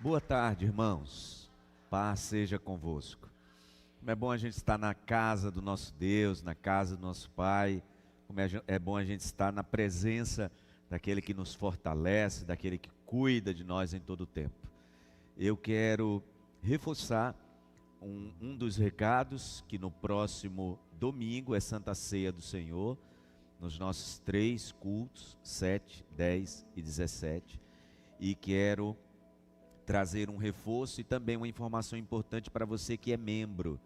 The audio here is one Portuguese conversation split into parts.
Boa tarde, irmãos. Paz seja convosco. Como é bom a gente estar na casa do nosso Deus, na casa do nosso Pai. Como é bom a gente estar na presença daquele que nos fortalece, daquele que cuida de nós em todo o tempo. Eu quero reforçar um dos recados, que no próximo domingo é Santa Ceia do Senhor, nos nossos 3 cultos, 7, 10 e 17. E quero trazer um reforço e também uma informação importante para você que é membro.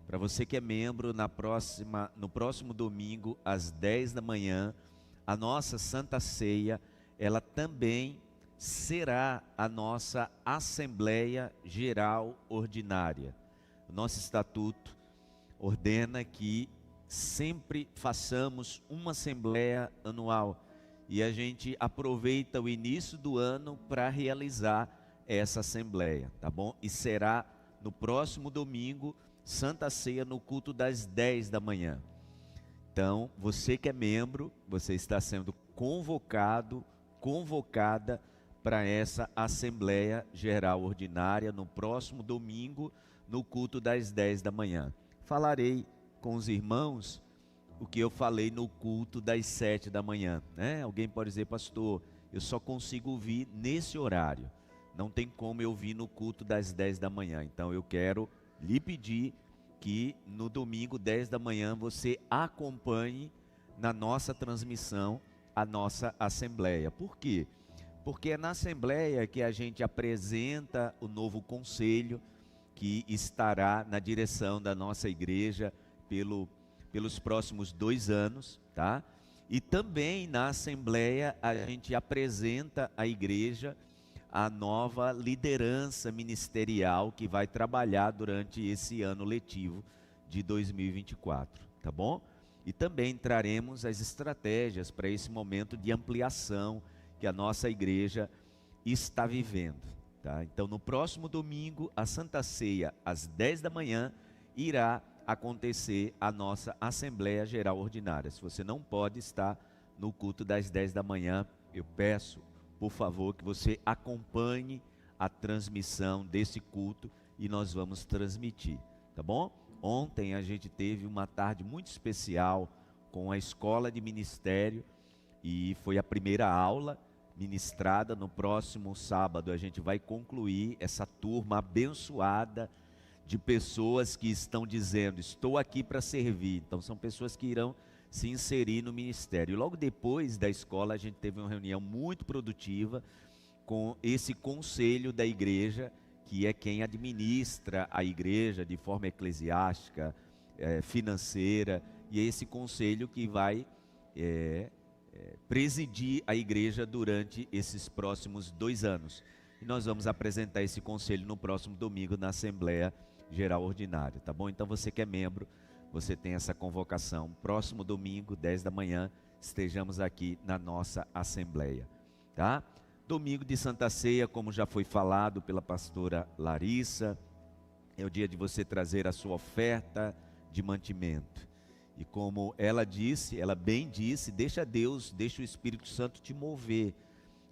Para você que é membro, no próximo domingo, às 10 da manhã, a nossa Santa Ceia, ela também será a nossa Assembleia Geral Ordinária. O nosso estatuto ordena que sempre façamos uma Assembleia anual e a gente aproveita o início do ano para realizar essa assembleia, tá bom? E será no próximo domingo, Santa Ceia no culto das 10 da manhã. Então, você que é membro, você está sendo convocada para essa Assembleia Geral Ordinária no próximo domingo, no culto das 10 da manhã. Falarei com os irmãos o que eu falei no culto das 7 da manhã, né? Alguém pode dizer, pastor, eu só consigo vir nesse horário. Não tem como eu vir no culto das 10 da manhã. Então eu quero lhe pedir que no domingo 10 da manhã você acompanhe na nossa transmissão a nossa assembleia. Por quê? Porque é na assembleia que a gente apresenta o novo conselho que estará na direção da nossa igreja pelos próximos 2 anos, tá? E também na assembleia a gente apresenta à igreja a nova liderança ministerial que vai trabalhar durante esse ano letivo de 2024, tá bom? E também traremos as estratégias para esse momento de ampliação que a nossa igreja está vivendo, tá? Então, no próximo domingo, a Santa Ceia, às 10 da manhã, irá acontecer a nossa Assembleia Geral Ordinária. Se você não pode estar no culto das 10 da manhã, eu peço, por favor, que você acompanhe a transmissão desse culto e nós vamos transmitir, tá bom? Ontem a gente teve uma tarde muito especial com a escola de ministério e foi a primeira aula ministrada. No próximo sábado a gente vai concluir essa turma abençoada de pessoas que estão dizendo, estou aqui para servir. Então são pessoas que irão se inserir no ministério. E logo depois da escola a gente teve uma reunião muito produtiva com esse conselho da igreja, que é quem administra a igreja de forma eclesiástica, financeira, e é esse conselho que vai presidir a igreja durante esses próximos 2 anos. E nós vamos apresentar esse conselho no próximo domingo na Assembleia Geral Ordinária, tá bom? Então você que é membro, você tem essa convocação. Próximo domingo, 10 da manhã, estejamos aqui na nossa assembleia, tá? Domingo de Santa Ceia, como já foi falado pela pastora Larissa, é o dia de você trazer a sua oferta de mantimento. E como ela disse, ela bem disse, deixa Deus, deixa o Espírito Santo te mover.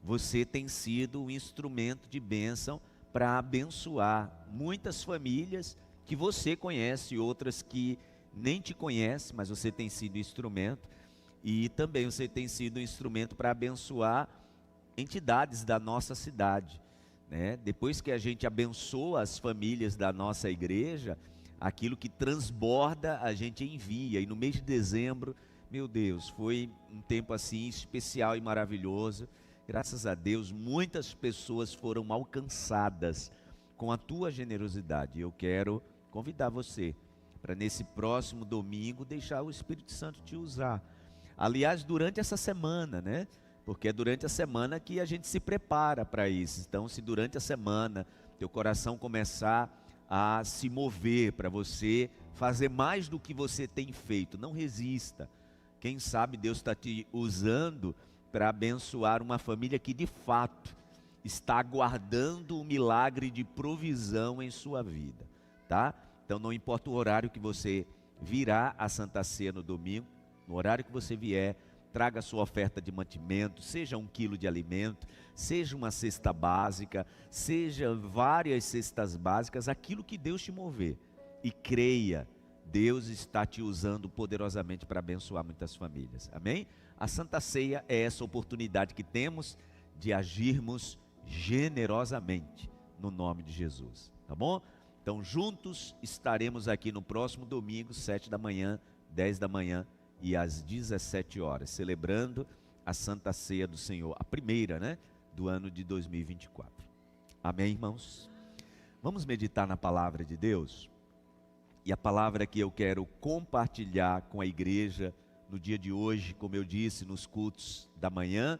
Você tem sido um instrumento de bênção para abençoar muitas famílias que você conhece, outras que nem te conhece, mas você tem sido instrumento, e também você tem sido um instrumento para abençoar entidades da nossa cidade, né? Depois que a gente abençoa as famílias da nossa igreja, aquilo que transborda a gente envia, e no mês de dezembro, meu Deus, foi um tempo assim especial e maravilhoso. Graças a Deus, muitas pessoas foram alcançadas com a tua generosidade. Eu quero convidar você para nesse próximo domingo deixar o Espírito Santo te usar. Aliás, durante essa semana, né? Porque é durante a semana que a gente se prepara para isso. Então, se durante a semana teu coração começar a se mover para você fazer mais do que você tem feito, não resista. Quem sabe Deus está te usando para abençoar uma família que de fato está aguardando um milagre de provisão em sua vida, tá? Então não importa o horário que você virá à Santa Ceia no domingo, no horário que você vier, traga a sua oferta de mantimento, seja 1 quilo de alimento, seja uma cesta básica, seja várias cestas básicas, aquilo que Deus te mover. E creia, Deus está te usando poderosamente para abençoar muitas famílias. Amém? A Santa Ceia é essa oportunidade que temos de agirmos generosamente no nome de Jesus. Tá bom? Então juntos estaremos aqui no próximo domingo, 7 da manhã, 10 da manhã e às 17 horas, celebrando a Santa Ceia do Senhor, a primeira, né, do ano de 2024. Amém, irmãos? Vamos meditar na palavra de Deus? E a palavra que eu quero compartilhar com a igreja no dia de hoje, como eu disse, nos cultos da manhã,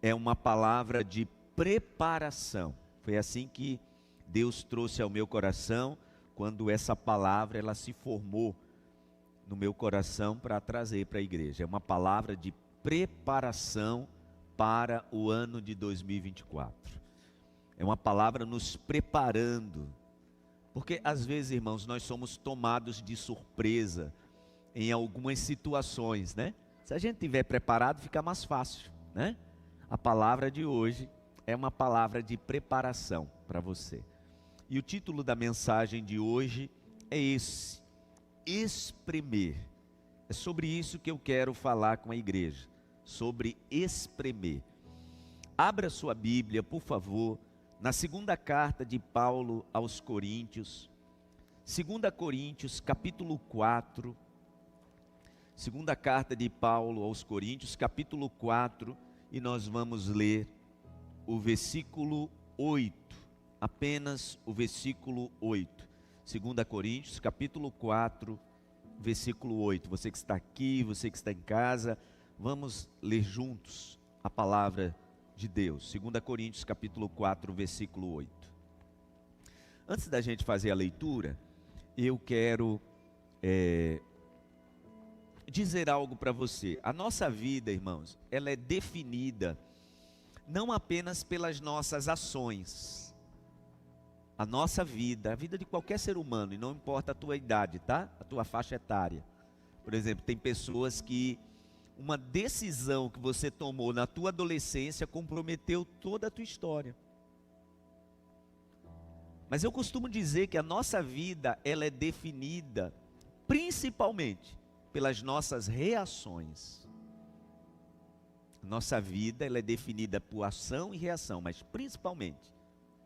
é uma palavra de preparação. Foi assim que Deus trouxe ao meu coração, quando essa palavra ela se formou no meu coração para trazer para a igreja. É uma palavra de preparação para o ano de 2024. É uma palavra nos preparando. Porque às vezes, irmãos, nós somos tomados de surpresa em algumas situações, né? Se a gente estiver preparado, fica mais fácil, né? A palavra de hoje é uma palavra de preparação para você. E o título da mensagem de hoje é esse: espremer. É sobre isso que eu quero falar com a igreja, sobre espremer. Abra sua Bíblia, por favor, na segunda carta de Paulo aos Coríntios, 2 Coríntios, capítulo 4, segunda carta de Paulo aos Coríntios, capítulo 4, e nós vamos ler o versículo 8, apenas o versículo 8. 2 Coríntios, capítulo 4, versículo 8. Você que está aqui, você que está em casa, vamos ler juntos a palavra de Deus. 2 Coríntios, capítulo 4, versículo 8. Antes da gente fazer a leitura, eu quero dizer algo para você. A nossa vida, irmãos, ela é definida não apenas pelas nossas ações. A nossa vida, a vida de qualquer ser humano, e não importa a tua idade, tá? A tua faixa etária. Por exemplo, tem pessoas que uma decisão que você tomou na tua adolescência comprometeu toda a tua história. Mas eu costumo dizer que a nossa vida, ela é definida principalmente pelas nossas reações. Nossa vida, ela é definida por ação e reação, mas principalmente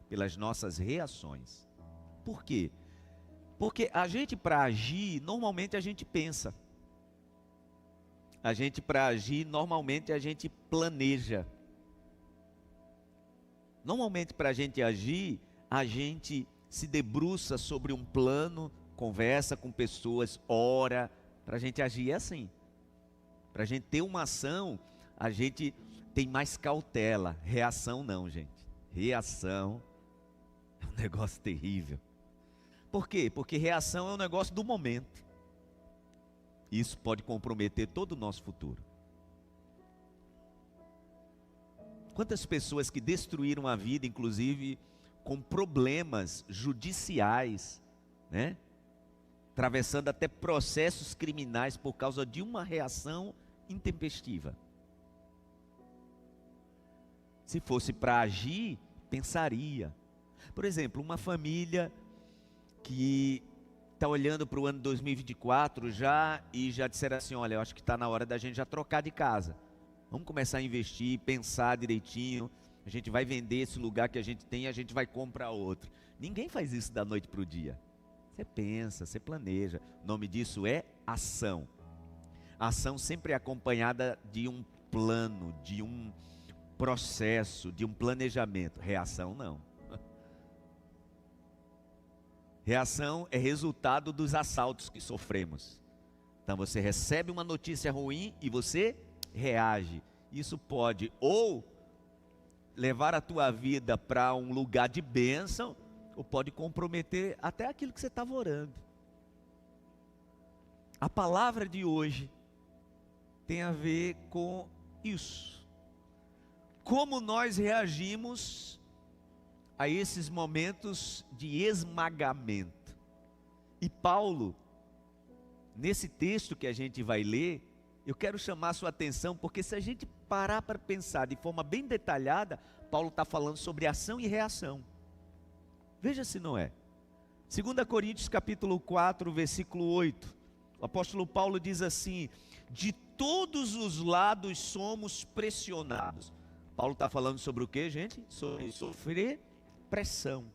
pelas nossas reações. Por quê? Porque a gente, para agir, normalmente a gente pensa. A gente, para agir, normalmente a gente planeja. Normalmente, para a gente agir, a gente se debruça sobre um plano, conversa com pessoas, ora. Para a gente agir é assim. Para a gente ter uma ação, a gente tem mais cautela. Reação não, gente. Reação é um negócio terrível. Por quê? Porque reação é um negócio do momento. Isso pode comprometer todo o nosso futuro. Quantas pessoas que destruíram a vida, inclusive com problemas judiciais, né? Atravessando até processos criminais por causa de uma reação intempestiva. Se fosse para agir, pensaria. Por exemplo, uma família que está olhando para o ano 2024 e já disseram assim, olha, eu acho que está na hora da gente já trocar de casa. Vamos começar a investir, pensar direitinho, a gente vai vender esse lugar que a gente tem e a gente vai comprar outro. Ninguém faz isso da noite para o dia. Você pensa, você planeja. O nome disso é ação. A ação sempre é acompanhada de um plano, de um processo, de um planejamento. Reação não. Reação é resultado dos assaltos que sofremos. Então você recebe uma notícia ruim e você reage. Isso pode ou levar a tua vida para um lugar de bênção, ou pode comprometer até aquilo que você estava orando. A palavra de hoje tem a ver com isso. Como nós reagimos a esses momentos de esmagamento. E Paulo, nesse texto que a gente vai ler, eu quero chamar a sua atenção, porque se a gente parar para pensar de forma bem detalhada, Paulo está falando sobre ação e reação. Veja se não é. 2 Coríntios capítulo 4, versículo 8. O apóstolo Paulo diz assim: de todos os lados somos pressionados. Paulo está falando sobre o que, gente? Sobre sofrer pressão.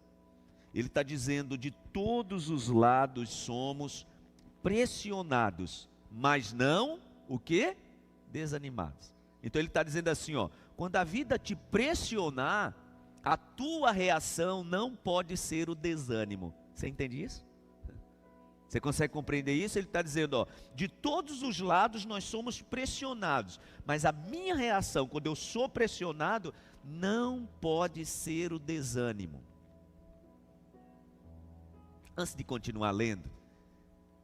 Ele está dizendo: de todos os lados somos pressionados, mas não o quê? Desanimados. Então ele está dizendo assim, ó, quando a vida te pressionar, a tua reação não pode ser o desânimo. Você entende isso? Você consegue compreender isso? Ele está dizendo, ó, de todos os lados nós somos pressionados, mas a minha reação quando eu sou pressionado não pode ser o desânimo. Antes de continuar lendo,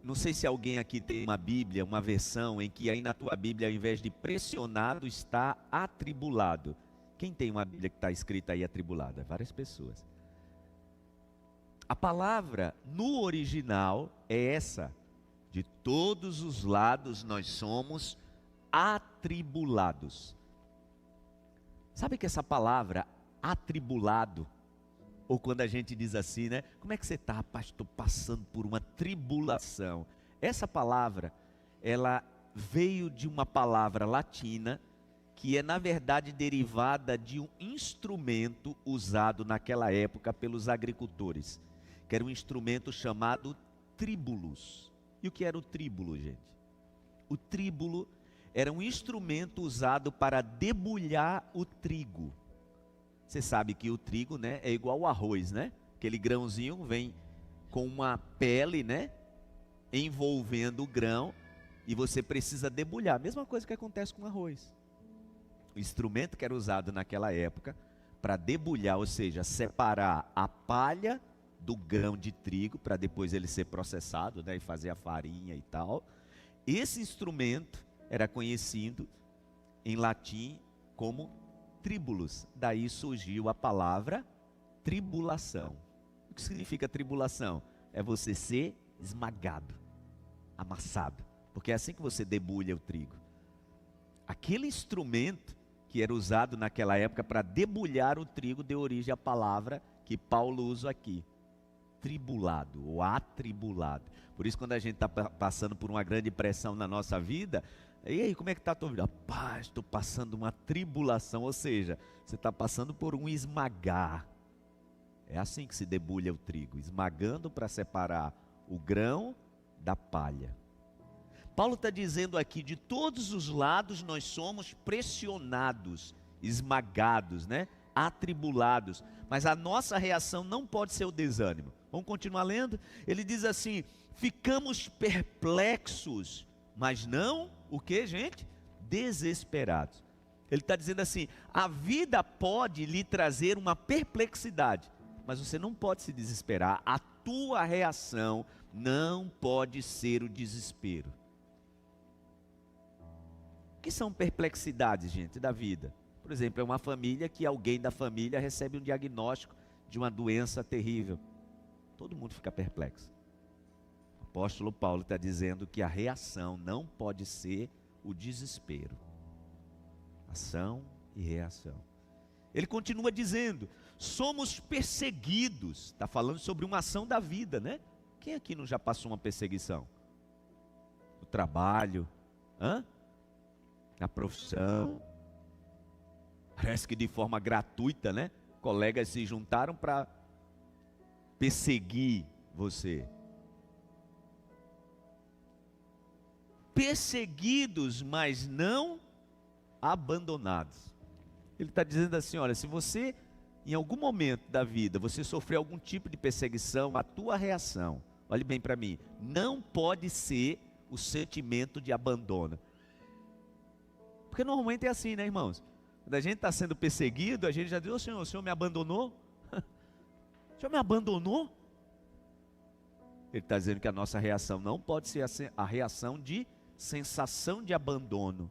não sei se alguém aqui tem uma Bíblia, uma versão em que aí na tua Bíblia, ao invés de pressionado, está atribulado. Quem tem uma Bíblia que está escrita aí atribulada? Várias pessoas. A palavra no original é essa: de todos os lados nós somos atribulados. Sabe que essa palavra atribulado, ou quando a gente diz assim, né? Como é que você está, rapaz? Estou passando por uma tribulação. Essa palavra, ela veio de uma palavra latina, que é na verdade derivada de um instrumento usado naquela época pelos agricultores, que era um instrumento chamado tríbulos. E o que era o tríbulo, gente? O tríbulo era um instrumento usado para debulhar o trigo. Você sabe que o trigo, né, é igual ao arroz, né? Aquele grãozinho vem com uma pele, né, envolvendo o grão, e você precisa debulhar. Mesma coisa que acontece com o arroz. O instrumento que era usado naquela época para debulhar, ou seja, separar a palha do grão de trigo para depois ele ser processado, né, e fazer a farinha e tal. Esse instrumento era conhecido em latim como tríbulos. Daí surgiu a palavra tribulação. O que significa tribulação? É você ser esmagado, amassado, porque é assim que você debulha o trigo. Aquele instrumento que era usado naquela época para debulhar o trigo deu origem à palavra que Paulo usa aqui: tribulado ou atribulado. Por isso, quando a gente está passando por uma grande pressão na nossa vida, e aí, como é que está a tua vida? Rapaz, estou passando uma tribulação, ou seja, você está passando por um esmagar. É assim que se debulha o trigo, esmagando para separar o grão da palha. Paulo está dizendo aqui, de todos os lados nós somos pressionados, esmagados, né? Atribulados, mas a nossa reação não pode ser o desânimo. Vamos continuar lendo? Ele diz assim: ficamos perplexos, mas não, o que, gente? Desesperados. Ele está dizendo assim, a vida pode lhe trazer uma perplexidade, mas você não pode se desesperar. A tua reação não pode ser o desespero. O que são perplexidades, gente, da vida? Por exemplo, é uma família que alguém da família recebe um diagnóstico de uma doença terrível. Todo mundo fica perplexo. O apóstolo Paulo está dizendo que a reação não pode ser o desespero. Ação e reação. Ele continua dizendo, somos perseguidos. Está falando sobre uma ação da vida, né? Quem aqui não já passou uma perseguição? No trabalho, na profissão. Parece que de forma gratuita, né? Colegas se juntaram para perseguir você. Perseguidos, mas não abandonados. Ele está dizendo assim, olha, se você, em algum momento da vida, você sofreu algum tipo de perseguição, a tua reação, olhe bem para mim, não pode ser o sentimento de abandono. Porque normalmente é assim, né, irmãos? Quando a gente está sendo perseguido, a gente já diz, o Senhor me abandonou? O Senhor me abandonou? Ele está dizendo que a nossa reação não pode ser a reação de sensação de abandono.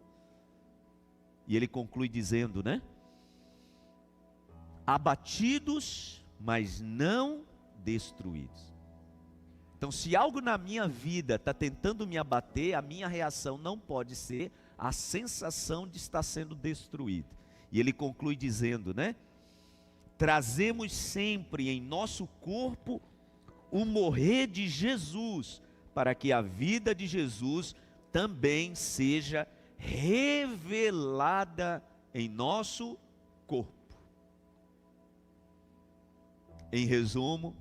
E ele conclui dizendo, né? Abatidos, mas não destruídos. Então, se algo na minha vida está tentando me abater, a minha reação não pode ser a sensação de estar sendo destruído. E ele conclui dizendo, né? Trazemos sempre em nosso corpo o morrer de Jesus, para que a vida de Jesus também seja revelada em nosso corpo. Em resumo,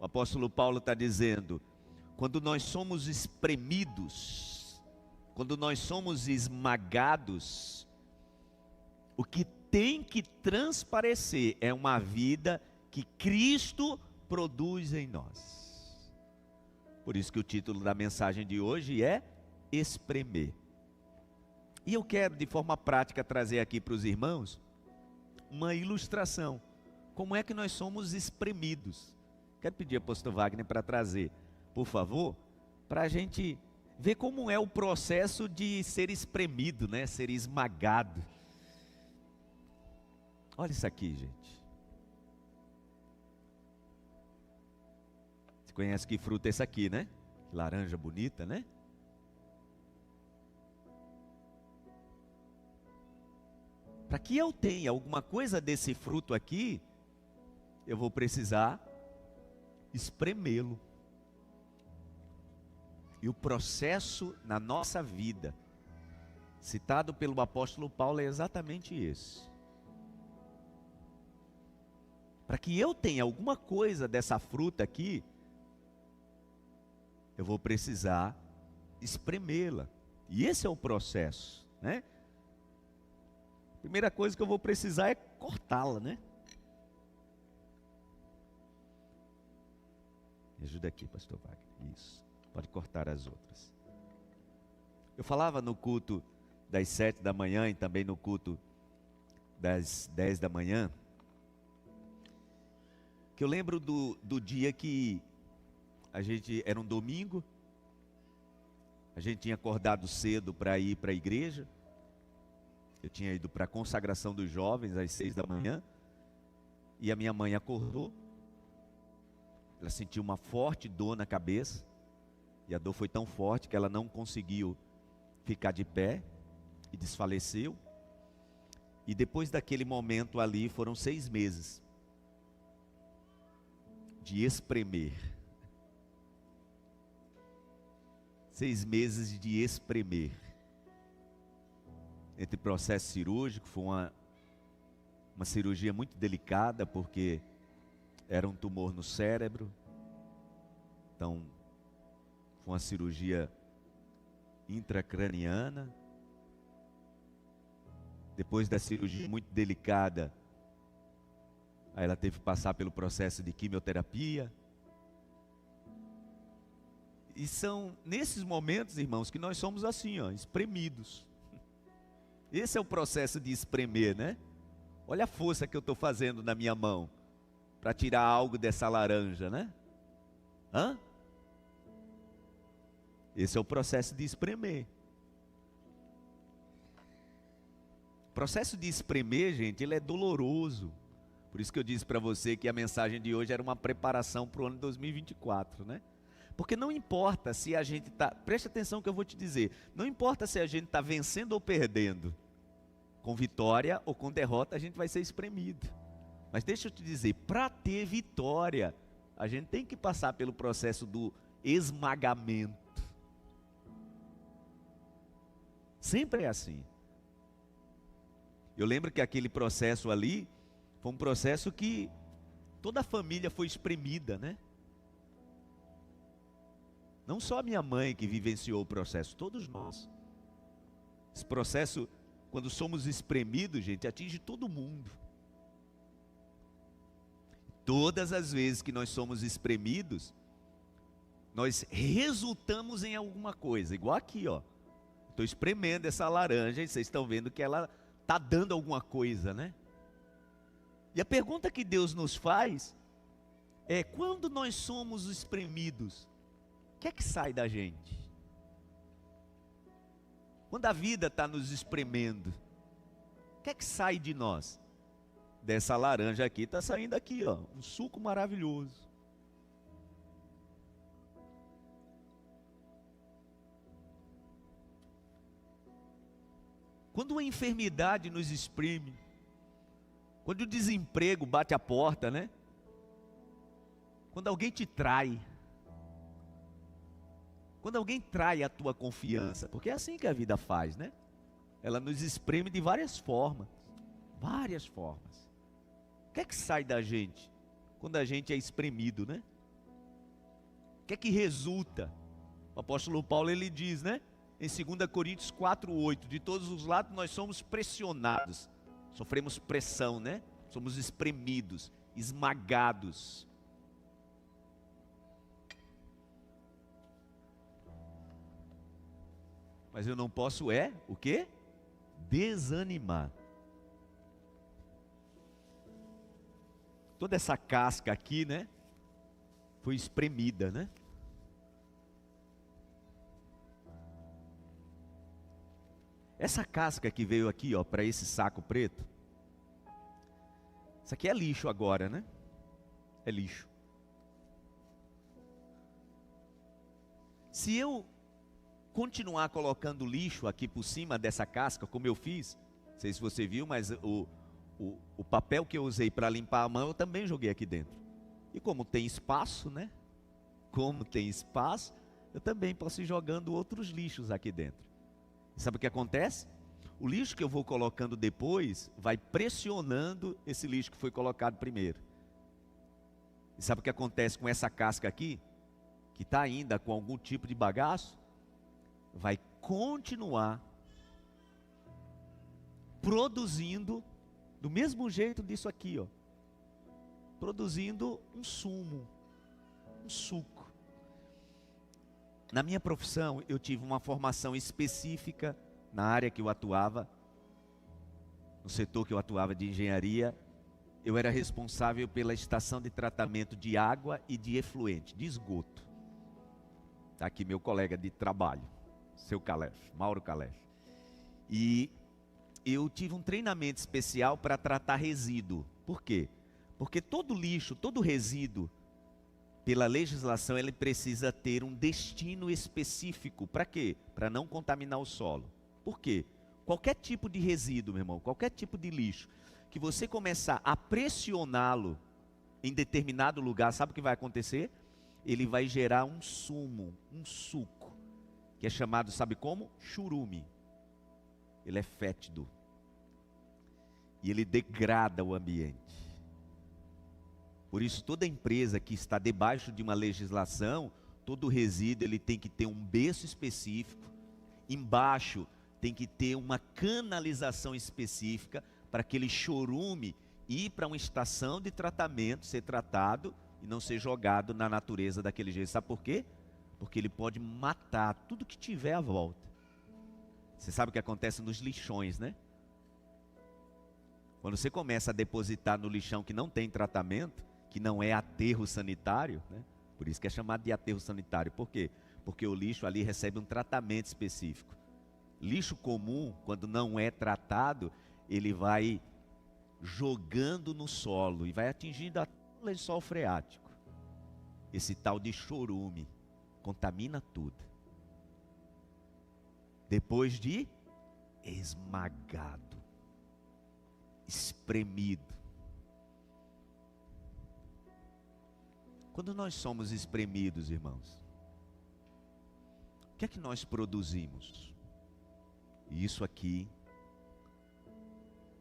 o apóstolo Paulo está dizendo, quando nós somos espremidos, quando nós somos esmagados, o que tem que transparecer é uma vida que Cristo produz em nós. Por isso que o título da mensagem de hoje é espremer. E eu quero de forma prática trazer aqui para os irmãos uma ilustração. Como é que nós somos espremidos? Quero pedir ao pastor Wagner para trazer, por favor, para a gente ver como é o processo de ser espremido, né? Ser esmagado. Olha isso aqui, gente. Você conhece que fruta é essa aqui, né? Laranja bonita, né? Para que eu tenha alguma coisa desse fruto aqui, eu vou precisar espremê-lo. E o processo na nossa vida, citado pelo apóstolo Paulo, é exatamente esse. Para que eu tenha alguma coisa dessa fruta aqui, eu vou precisar espremê-la. E esse é o processo, né? A primeira coisa que eu vou precisar é cortá-la, né? Me ajuda aqui, pastor Wagner. Isso. Pode cortar as outras. Eu falava no culto das 7 da manhã e também no culto das 10 da manhã, que eu lembro do dia que era um domingo, a gente tinha acordado cedo para ir para a igreja. Eu tinha ido para a consagração dos jovens às 6 da manhã, e a minha mãe acordou. Ela sentiu uma forte dor na cabeça, e a dor foi tão forte que ela não conseguiu ficar de pé e desfaleceu. E depois daquele momento ali, foram 6 meses de espremer. 6 meses de espremer. Entre processo cirúrgico, foi uma cirurgia muito delicada, porque era um tumor no cérebro. Então, foi uma cirurgia intracraniana. Depois da cirurgia muito delicada, aí ela teve que passar pelo processo de quimioterapia. E são nesses momentos, irmãos, que nós somos assim, ó, espremidos. Esse é o processo de espremer, né? Olha a força que eu estou fazendo na minha mão para tirar algo dessa laranja, né? Hã? Esse é o processo de espremer. O processo de espremer, gente, ele é doloroso. Por isso que eu disse para você que a mensagem de hoje era uma preparação para o ano 2024, né? Porque não importa se a gente está, preste atenção no que eu vou te dizer, não importa se a gente está vencendo ou perdendo, com vitória ou com derrota a gente vai ser espremido. Mas deixa eu te dizer, para ter vitória, a gente tem que passar pelo processo do esmagamento. Sempre é assim. Eu lembro que aquele processo ali, foi um processo que toda a família foi espremida, né? Não só a minha mãe que vivenciou o processo, todos nós. Esse processo, quando somos espremidos, gente, atinge todo mundo. Todas as vezes que nós somos espremidos, nós resultamos em alguma coisa. Igual aqui, ó. Estou espremendo essa laranja e vocês estão vendo que ela está dando alguma coisa, né? E a pergunta que Deus nos faz é: quando nós somos espremidos, o que é que sai da gente? Quando a vida está nos espremendo, o que é que sai de nós? Dessa laranja aqui, está saindo aqui, ó, um suco maravilhoso. Quando a enfermidade nos exprime, quando o desemprego bate a porta, né? Quando alguém te trai, quando alguém trai a tua confiança, porque é assim que a vida faz, né? Ela nos espreme de várias formas, várias formas. O que é que sai da gente quando a gente é espremido, né? O que é que resulta? O apóstolo Paulo, ele diz, né? Em 2 Coríntios 4:8, de todos os lados nós somos pressionados, sofremos pressão, né? Somos espremidos, esmagados. Mas eu não posso o quê? Desanimar. Toda essa casca aqui, né? Foi espremida, né? Essa casca que veio aqui, ó, para esse saco preto. Isso aqui é lixo agora, né? É lixo. Se eu continuar colocando lixo aqui por cima dessa casca, como eu fiz, não sei se você viu, mas o papel que eu usei para limpar a mão, eu também joguei aqui dentro. E como tem espaço, né? Como tem espaço, eu também posso ir jogando outros lixos aqui dentro. E sabe o que acontece? O lixo que eu vou colocando depois, vai pressionando esse lixo que foi colocado primeiro. E sabe o que acontece com essa casca aqui? Que está ainda com algum tipo de bagaço? Vai continuar produzindo do mesmo jeito disso aqui, ó, produzindo um sumo, um suco. Na minha profissão, eu tive uma formação específica na área que eu atuava, no setor que eu atuava de engenharia. Eu era responsável pela estação de tratamento de água e de efluente, de esgoto. Está aqui meu colega de trabalho, seu Calef, Mauro Calef. E eu tive um treinamento especial para tratar resíduo. Por quê? Porque todo lixo, todo resíduo, pela legislação, ele precisa ter um destino específico. Para quê? Para não contaminar o solo. Por quê? Qualquer tipo de resíduo, meu irmão, qualquer tipo de lixo, que você começar a pressioná-lo em determinado lugar, sabe o que vai acontecer? Ele vai gerar um sumo, um suco, que é chamado, sabe como? Churume. Ele é fétido. E ele degrada o ambiente. Por isso, toda empresa que está debaixo de uma legislação, todo resíduo ele tem que ter um berço específico. Embaixo tem que ter uma canalização específica para aquele chorume ir para uma estação de tratamento, ser tratado e não ser jogado na natureza daquele jeito. Sabe por quê? Porque ele pode matar tudo que tiver à volta. Você sabe o que acontece nos lixões, né? Quando você começa a depositar no lixão que não tem tratamento, que não é aterro sanitário, né? Por isso que é chamado de aterro sanitário. Por quê? Porque o lixo ali recebe um tratamento específico. Lixo comum, quando não é tratado, ele vai jogando no solo e vai atingindo até o lençol freático. Esse tal de chorume contamina tudo. Depois de esmagado, espremido. Quando nós somos espremidos, irmãos, o que é que nós produzimos? Isso aqui,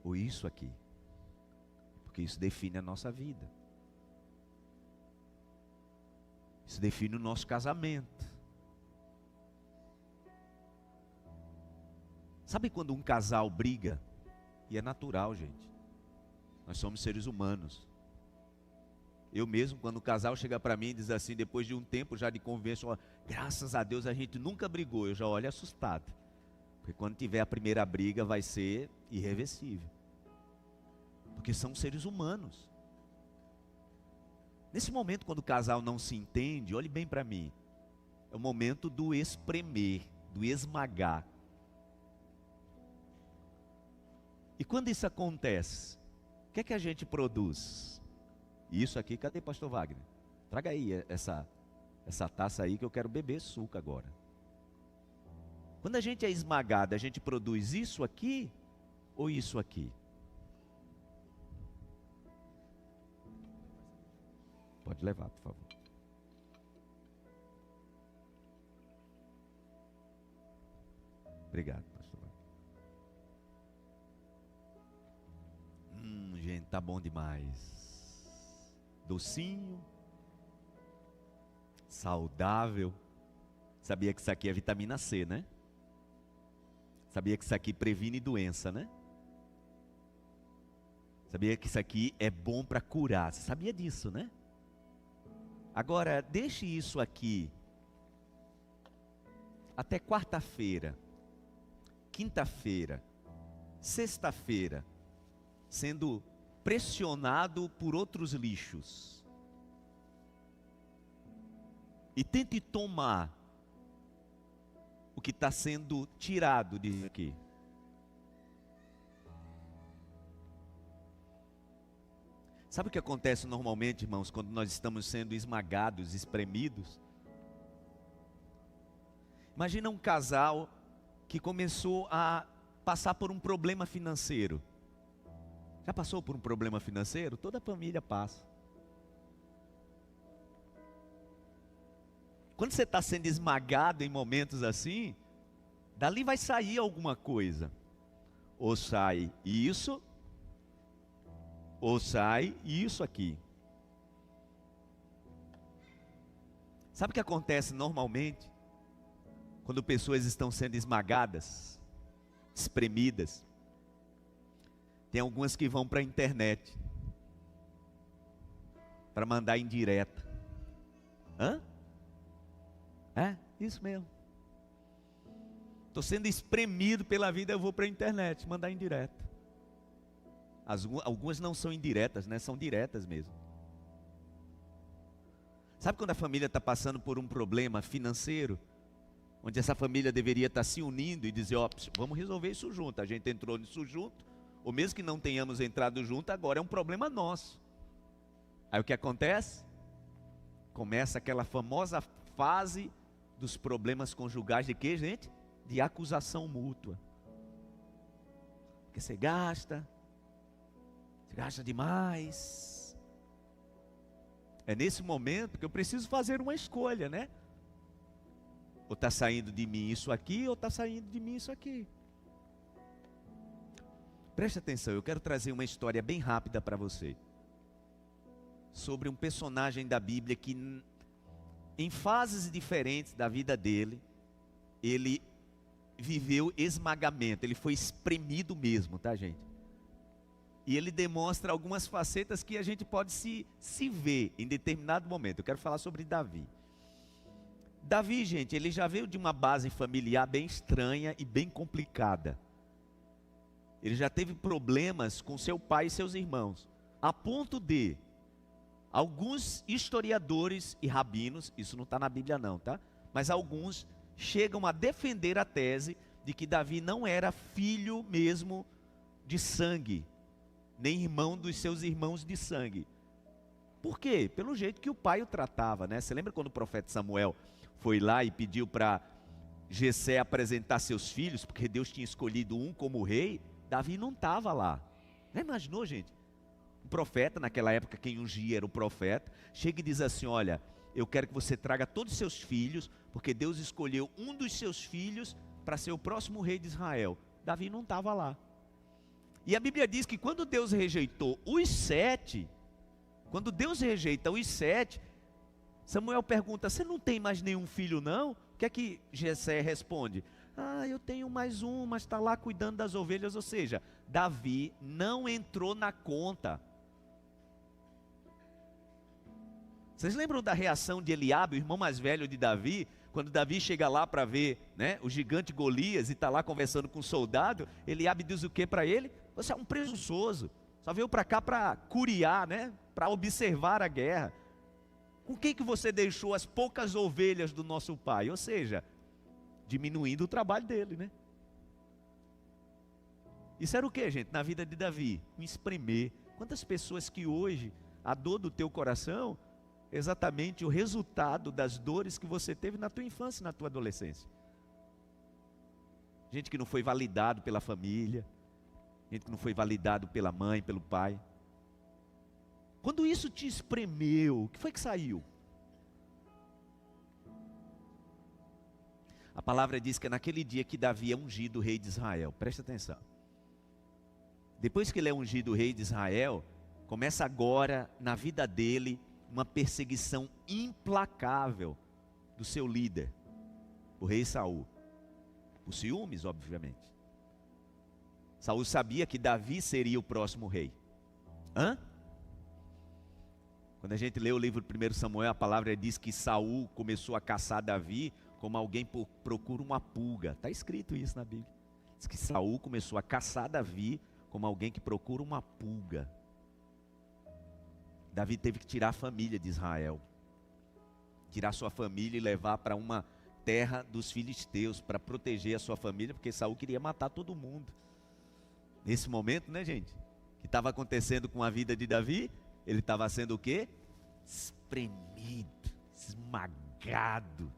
ou isso aqui, porque isso define a nossa vida, isso define o nosso casamento. Sabe quando um casal briga? E é natural, gente, nós somos seres humanos. Eu mesmo, quando o casal chega para mim e diz assim, depois de um tempo já de convivência, graças a Deus a gente nunca brigou, eu já olho assustado. Porque quando tiver a primeira briga vai ser irreversível. Porque são seres humanos. Nesse momento, quando o casal não se entende, olhe bem para mim, é o momento do espremer, do esmagar. E quando isso acontece, o que é que a gente produz? Isso aqui, cadê pastor Wagner? Traga aí essa taça aí que eu quero beber suco agora. Quando a gente é esmagado, a gente produz isso aqui ou isso aqui? Pode levar, por favor. Obrigado, pastor. Gente, tá bom demais. Docinho. Saudável. Sabia que isso aqui é vitamina C, né? Sabia que isso aqui previne doença, né? Sabia que isso aqui é bom para curar. Você sabia disso, né? Agora, deixe isso aqui até quarta-feira, quinta-feira, sexta-feira, sendo pressionado por outros lixos. E tente tomar o que está sendo tirado de aqui. Sabe o que acontece normalmente, irmãos, quando nós estamos sendo esmagados, espremidos? Imagina um casal que começou a passar por um problema financeiro. Já passou por um problema financeiro? Toda a família passa. Quando você está sendo esmagado em momentos assim, dali vai sair alguma coisa. Ou sai isso, ou sai isso aqui. Sabe o que acontece normalmente? Quando pessoas estão sendo esmagadas, espremidas. Tem algumas que vão para a internet para mandar indireta. Hã? É, isso mesmo. Estou sendo espremido pela vida, eu vou para a internet, mandar indireta. Algumas não são indiretas, né? São diretas mesmo. Sabe quando a família está passando por um problema financeiro, onde essa família deveria estar se unindo e dizer, ó, vamos resolver isso junto. A gente entrou nisso junto, ou mesmo que não tenhamos entrado junto, agora é um problema nosso. Aí o que acontece? Começa aquela famosa fase dos problemas conjugais de quê, gente? De acusação mútua. Porque você gasta demais. É nesse momento que eu preciso fazer uma escolha, né? Ou está saindo de mim isso aqui, ou está saindo de mim isso aqui. Preste atenção, eu quero trazer uma história bem rápida para você. Sobre um personagem da Bíblia que, em fases diferentes da vida dele, ele viveu esmagamento, ele foi espremido mesmo, tá, gente? E ele demonstra algumas facetas que a gente pode se ver em determinado momento. Eu quero falar sobre Davi. Davi, gente, ele já veio de uma base familiar bem estranha e bem complicada. Ele já teve problemas com seu pai e seus irmãos, a ponto de alguns historiadores e rabinos, isso não está na Bíblia não, tá? Mas alguns chegam a defender a tese de que Davi não era filho mesmo de sangue, nem irmão dos seus irmãos de sangue. Por quê? Pelo jeito que o pai o tratava, né? Você lembra quando o profeta Samuel foi lá e pediu para Jessé apresentar seus filhos, porque Deus tinha escolhido um como rei? Davi não estava lá. Já imaginou, gente? Um profeta, naquela época quem ungia era o profeta, chega e diz assim, olha, eu quero que você traga todos os seus filhos, porque Deus escolheu um dos seus filhos para ser o próximo rei de Israel. Davi não estava lá. E a Bíblia diz que quando Deus rejeitou os 7, quando Deus rejeita os 7, Samuel pergunta, você não tem mais nenhum filho não? O que é que Jessé responde? Ah, eu tenho mais um, mas está lá cuidando das ovelhas. Ou seja, Davi não entrou na conta. Vocês lembram da reação de Eliabe, o irmão mais velho de Davi, quando Davi chega lá para ver, né, o gigante Golias e está lá conversando com o soldado? Eliabe diz o que para ele? Você é um presunçoso, só veio para cá para curiar, né, para observar a guerra. Com quem que você deixou as poucas ovelhas do nosso pai? Ou seja, diminuindo o trabalho dele, né? Isso era o que, gente? Na vida de Davi, um espremer. Quantas pessoas que hoje, a dor do teu coração, é exatamente o resultado das dores que você teve na tua infância e na tua adolescência. gente que não foi validado pela família, gente que não foi validado pela mãe, pelo pai. Quando isso te espremeu, o que foi que saiu? A palavra diz que é naquele dia que Davi é ungido rei de Israel. Presta atenção. Depois que ele é ungido rei de Israel, começa agora na vida dele uma perseguição implacável do seu líder, o rei Saul. Por ciúmes, obviamente. Saul sabia que Davi seria o próximo rei. Quando a gente lê o livro de 1 Samuel, a palavra diz que Saul começou a caçar Davi como alguém procura uma pulga. Está escrito isso na Bíblia. Diz que Saul começou a caçar Davi como alguém que procura uma pulga. Davi teve que tirar a família de Israel. Tirar sua família e levar para uma terra dos filisteus, para proteger a sua família, porque Saul queria matar todo mundo. Nesse momento, né, gente, que estava acontecendo com a vida de Davi, ele estava sendo o quê? Espremido, esmagado.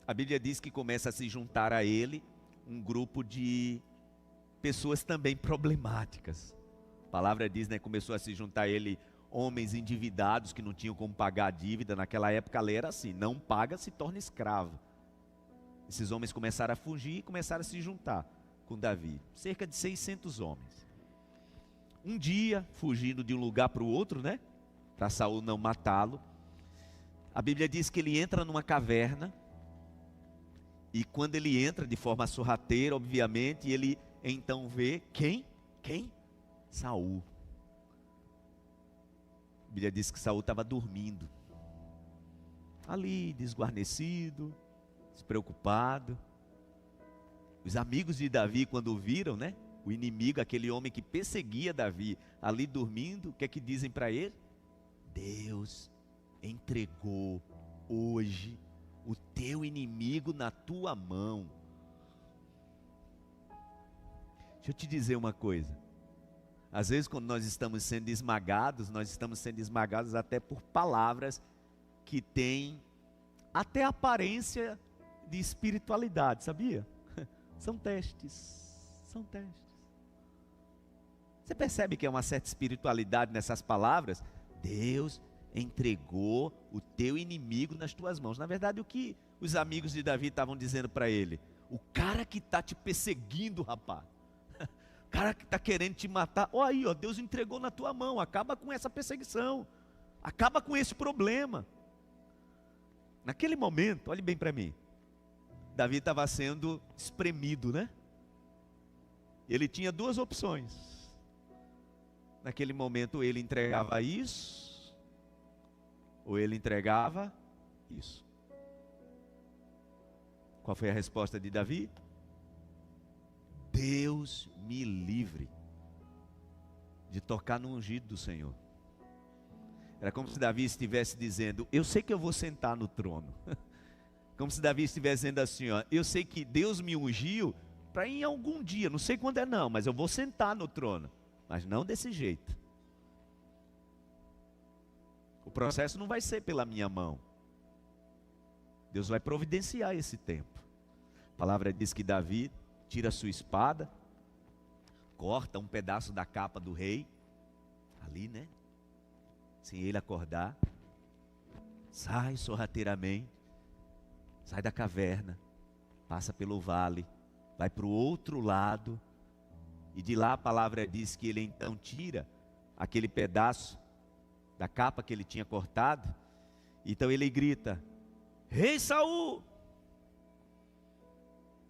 A Bíblia diz que começa a se juntar a ele um grupo de pessoas também problemáticas. A palavra diz, né, começou a se juntar a ele homens endividados que não tinham como pagar a dívida. Naquela época a lei era assim, não paga, se torna escravo. Esses homens começaram a fugir e começaram a se juntar com Davi. Cerca de 600 homens. Um dia, fugindo de um lugar para o outro, né, para Saul não matá-lo, a Bíblia diz que ele entra numa caverna, e quando ele entra de forma sorrateira, obviamente, ele então vê quem? Saul. A Bíblia diz que Saul estava dormindo, ali desguarnecido, despreocupado. Os amigos de Davi, quando o viram, né, o inimigo, aquele homem que perseguia Davi, ali dormindo, o que é que dizem para ele? Deus entregou hoje o teu inimigo na tua mão. Deixa eu te dizer uma coisa. Às vezes quando nós estamos sendo esmagados, nós estamos sendo esmagados até por palavras que têm até aparência de espiritualidade, sabia? São testes, são testes. Você percebe que é uma certa espiritualidade nessas palavras? Deus entregou o teu inimigo nas tuas mãos. Na verdade, o que os amigos de Davi estavam dizendo para ele? O cara que está te perseguindo, rapaz, o cara que está querendo te matar, ó aí, ó, Deus entregou na tua mão, acaba com essa perseguição, acaba com esse problema. Naquele momento, olhe bem para mim, Davi estava sendo espremido, né? Ele tinha duas opções. Naquele momento ele entregava isso, ou ele entregava isso. Qual foi a resposta de Davi? Deus me livre de tocar no ungido do Senhor. Era como se Davi estivesse dizendo, eu sei que eu vou sentar no trono. Como se Davi estivesse dizendo assim, ó, eu sei que Deus me ungiu para em algum dia, não sei quando é não, mas eu vou sentar no trono. Mas não desse jeito. O processo não vai ser pela minha mão. Deus vai providenciar esse tempo. A palavra diz que Davi tira a sua espada, corta um pedaço da capa do rei, ali, né? Sem ele acordar, sai sorrateiramente, sai da caverna, passa pelo vale, vai para o outro lado, e de lá a palavra diz que ele então tira aquele pedaço da capa que ele tinha cortado, então ele grita, Rei Saul!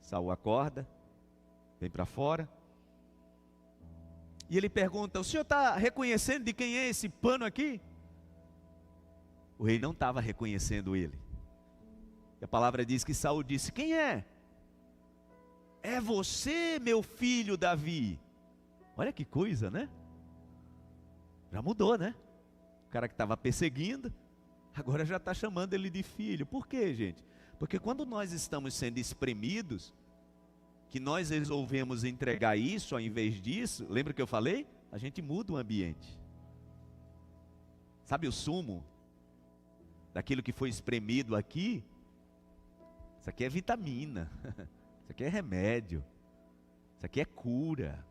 Saul acorda, vem para fora, e ele pergunta, o senhor está reconhecendo de quem é esse pano aqui? O rei não estava reconhecendo ele. E a palavra diz que Saul disse, quem é? É você, meu filho Davi. Olha que coisa, né? Já mudou, né? O cara que estava perseguindo, agora já está chamando ele de filho. Por quê, gente? Porque quando nós estamos sendo espremidos, que nós resolvemos entregar isso ao invés disso, lembra que eu falei? A gente muda o ambiente. Sabe o sumo daquilo que foi espremido aqui? Isso aqui é vitamina. Isso aqui é remédio. Isso aqui é cura.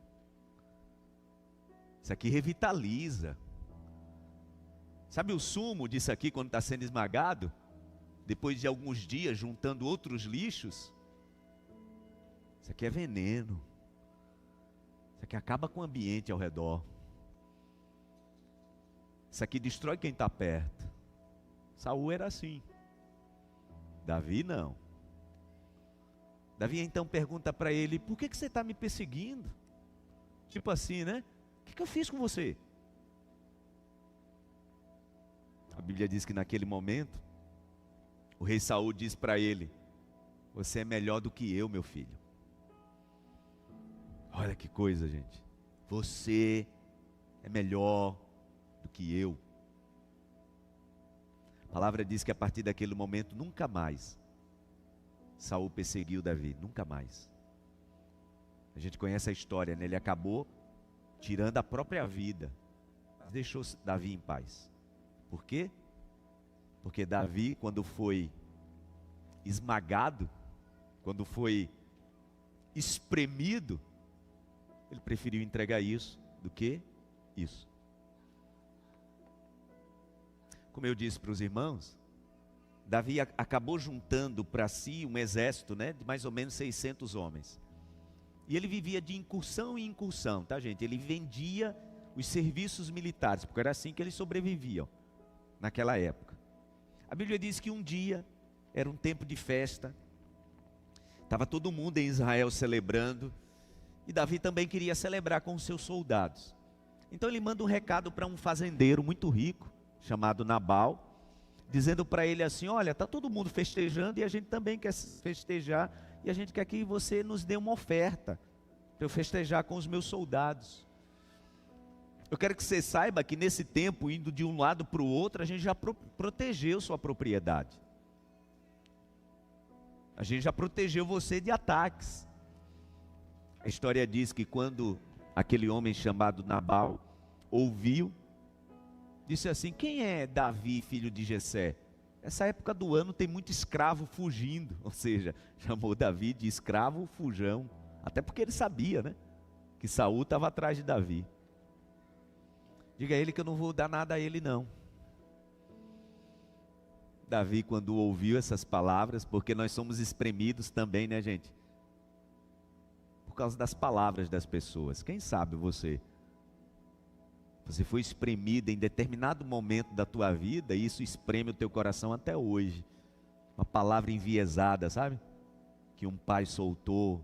Isso aqui revitaliza. Sabe o sumo disso aqui quando está sendo esmagado? Depois de alguns dias juntando outros lixos? Isso aqui é veneno. Isso aqui acaba com o ambiente ao redor. Isso aqui destrói quem está perto. Saul era assim. Davi não. Davi então pergunta para ele: por que você está me perseguindo? Tipo assim, né? O que eu fiz com você? A Bíblia diz que naquele momento, o rei Saul diz para ele: você é melhor do que eu, meu filho. Olha que coisa, gente. Você é melhor do que eu. A palavra diz que a partir daquele momento, nunca mais Saul perseguiu Davi, nunca mais. A gente conhece a história, né? Ele acabou tirando a própria vida, mas deixou Davi em paz. Por quê? Porque Davi, quando foi esmagado, quando foi espremido, ele preferiu entregar isso do que isso. Como eu disse para os irmãos, Davi acabou juntando para si um exército, né, de mais ou menos 600 homens. E ele vivia de incursão em incursão, tá, gente? Ele vendia os serviços militares, porque era assim que eles sobreviviam naquela época. A Bíblia diz que um dia, era um tempo de festa, estava todo mundo em Israel celebrando, e Davi também queria celebrar com os seus soldados. Então ele manda um recado para um fazendeiro muito rico, chamado Nabal, dizendo para ele assim: olha, está todo mundo festejando e a gente também quer festejar, e a gente quer que você nos dê uma oferta, para eu festejar com os meus soldados. Eu quero que você saiba que nesse tempo, indo de um lado para o outro, a gente já protegeu sua propriedade. A gente já protegeu você de ataques. A história diz que quando aquele homem chamado Nabal ouviu, disse assim: quem é Davi, filho de Jessé? Essa época do ano tem muito escravo fugindo, ou seja, chamou Davi de escravo fujão, até porque ele sabia, né, que Saul estava atrás de Davi. Diga a ele que eu não vou dar nada a ele não. Davi, quando ouviu essas palavras, porque nós somos espremidos também, né, gente? Por causa das palavras das pessoas. Quem sabe você foi espremido em determinado momento da tua vida, e isso espreme o teu coração até hoje. Uma palavra enviesada, sabe? Que um pai soltou,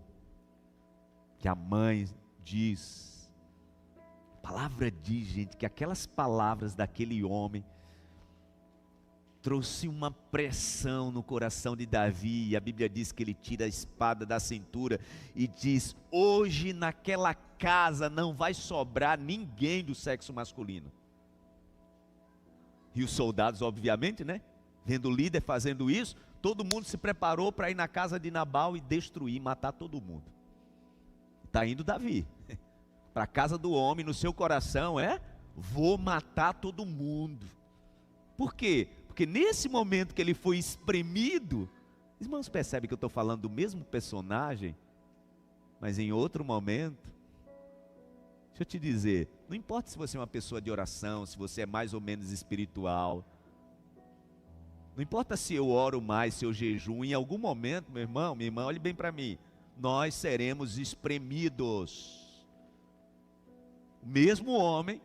que a mãe diz. A palavra diz, gente, que aquelas palavras daquele homem trouxe uma pressão no coração de Davi, e a Bíblia diz que ele tira a espada da cintura e diz: hoje naquela casa não vai sobrar ninguém do sexo masculino. E os soldados, obviamente, né, vendo o líder fazendo isso, todo mundo se preparou para ir na casa de Nabal e destruir, matar todo mundo. Está indo Davi para a casa do homem, no seu coração vou matar todo mundo. Por quê? Porque nesse momento que ele foi espremido, os irmãos percebem que eu estou falando do mesmo personagem, mas em outro momento. Deixa eu te dizer, não importa se você é uma pessoa de oração, se você é mais ou menos espiritual, não importa se eu oro mais, se eu jejum, em algum momento, meu irmão, minha irmã, olhe bem para mim, nós seremos espremidos. O mesmo homem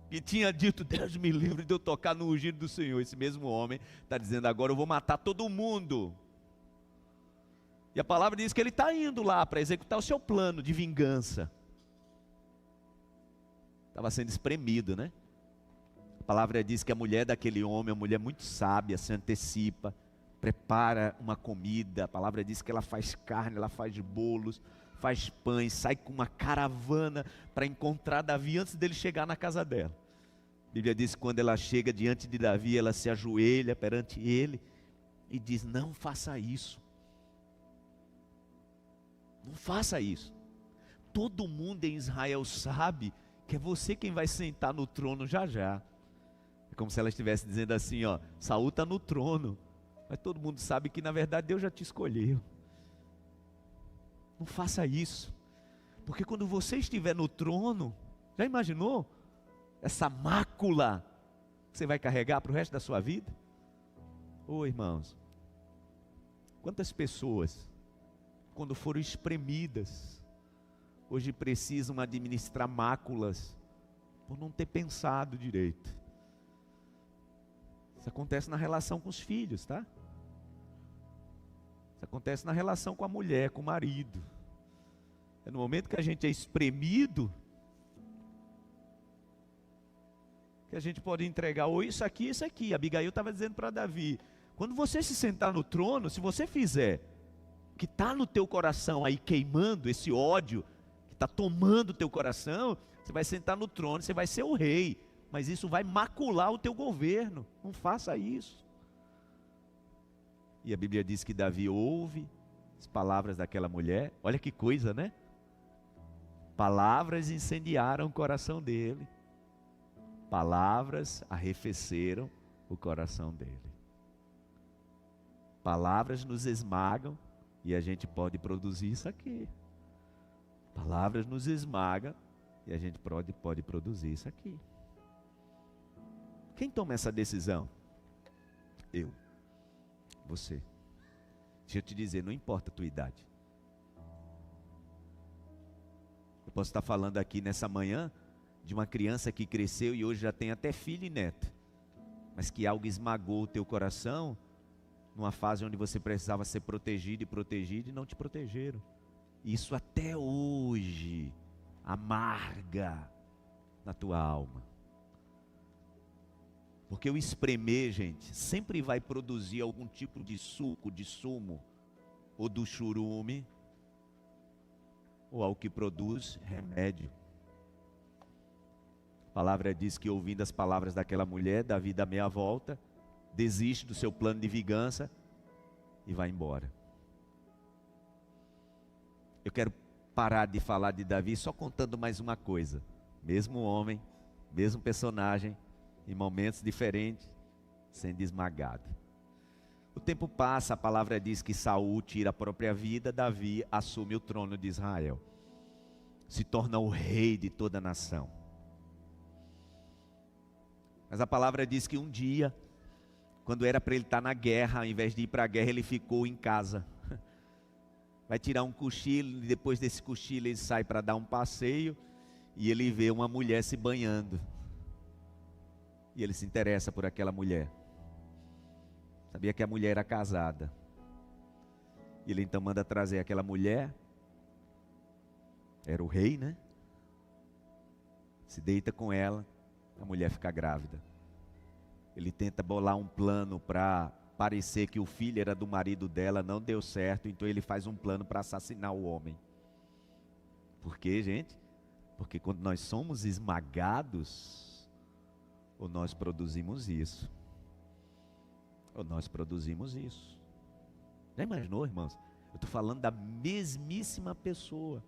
que tinha dito: Deus me livre de eu tocar no ungido do Senhor, esse mesmo homem está dizendo: agora eu vou matar todo mundo. E a palavra diz que ele está indo lá para executar o seu plano de vingança. Estava sendo espremido, né? A palavra diz que a mulher daquele homem, uma mulher muito sábia, se antecipa, prepara uma comida. A palavra diz que ela faz carne, ela faz bolos, faz pães, sai com uma caravana para encontrar Davi antes dele chegar na casa dela. A Bíblia diz que quando ela chega diante de Davi, ela se ajoelha perante ele e diz: não faça isso. Não faça isso. Todo mundo em Israel sabe que é você quem vai sentar no trono já já. É como se ela estivesse dizendo assim: ó, Saul está no trono, mas todo mundo sabe que na verdade Deus já te escolheu. Não faça isso. Porque quando você estiver no trono, já imaginou? Essa mácula que você vai carregar para o resto da sua vida? Ô irmãos, quantas pessoas, quando foram espremidas, hoje precisam administrar máculas por não ter pensado direito. Isso acontece na relação com os filhos, tá? Isso acontece na relação com a mulher, com o marido. É no momento que a gente é espremido que a gente pode entregar ou isso aqui, isso aqui. Abigail estava dizendo para Davi, quando você se sentar no trono, se você fizer o que está no teu coração aí queimando, esse ódio que está tomando o teu coração, você vai sentar no trono, você vai ser o rei, mas isso vai macular o teu governo. Não faça isso. E a Bíblia diz que Davi ouve as palavras daquela mulher. Olha que coisa, né? Palavras incendiaram o coração dele. Palavras arrefeceram o coração dele. Palavras nos esmagam e a gente pode produzir isso aqui. Palavras nos esmagam e a gente pode produzir isso aqui. Quem toma essa decisão? Eu. Você. Deixa eu te dizer, não importa a tua idade. Eu posso estar falando aqui nessa manhã de uma criança que cresceu e hoje já tem até filho e neto, mas que algo esmagou o teu coração numa fase onde você precisava ser protegido e não te protegeram. Isso até hoje amarga na tua alma. Porque o espremer, gente, sempre vai produzir algum tipo de suco, de sumo, ou do churume, ou ao que produz remédio. A palavra diz que ouvindo as palavras daquela mulher, Davi dá meia volta, desiste do seu plano de vingança e vai embora. Eu quero parar de falar de Davi só contando mais uma coisa. Mesmo homem, mesmo personagem, em momentos diferentes, sendo esmagado. O tempo passa, a palavra diz que Saul tira a própria vida, Davi assume o trono de Israel. Se torna o rei de toda a nação. Mas a palavra diz que um dia, quando era para ele estar na guerra, ao invés de ir para a guerra, ele ficou em casa. Vai tirar um cochilo, e depois desse cochilo ele sai para dar um passeio, e ele vê uma mulher se banhando. E ele se interessa por aquela mulher. Sabia que a mulher era casada. E ele então manda trazer aquela mulher. Era o rei, né? Se deita com ela, a mulher fica grávida. Ele tenta bolar um plano para parecer que o filho era do marido dela, não deu certo, então ele faz um plano para assassinar o homem. Por quê, gente? Porque quando nós somos esmagados, ou nós produzimos isso, ou nós produzimos isso. Já imaginou, irmãos? Eu estou falando da mesmíssima pessoa.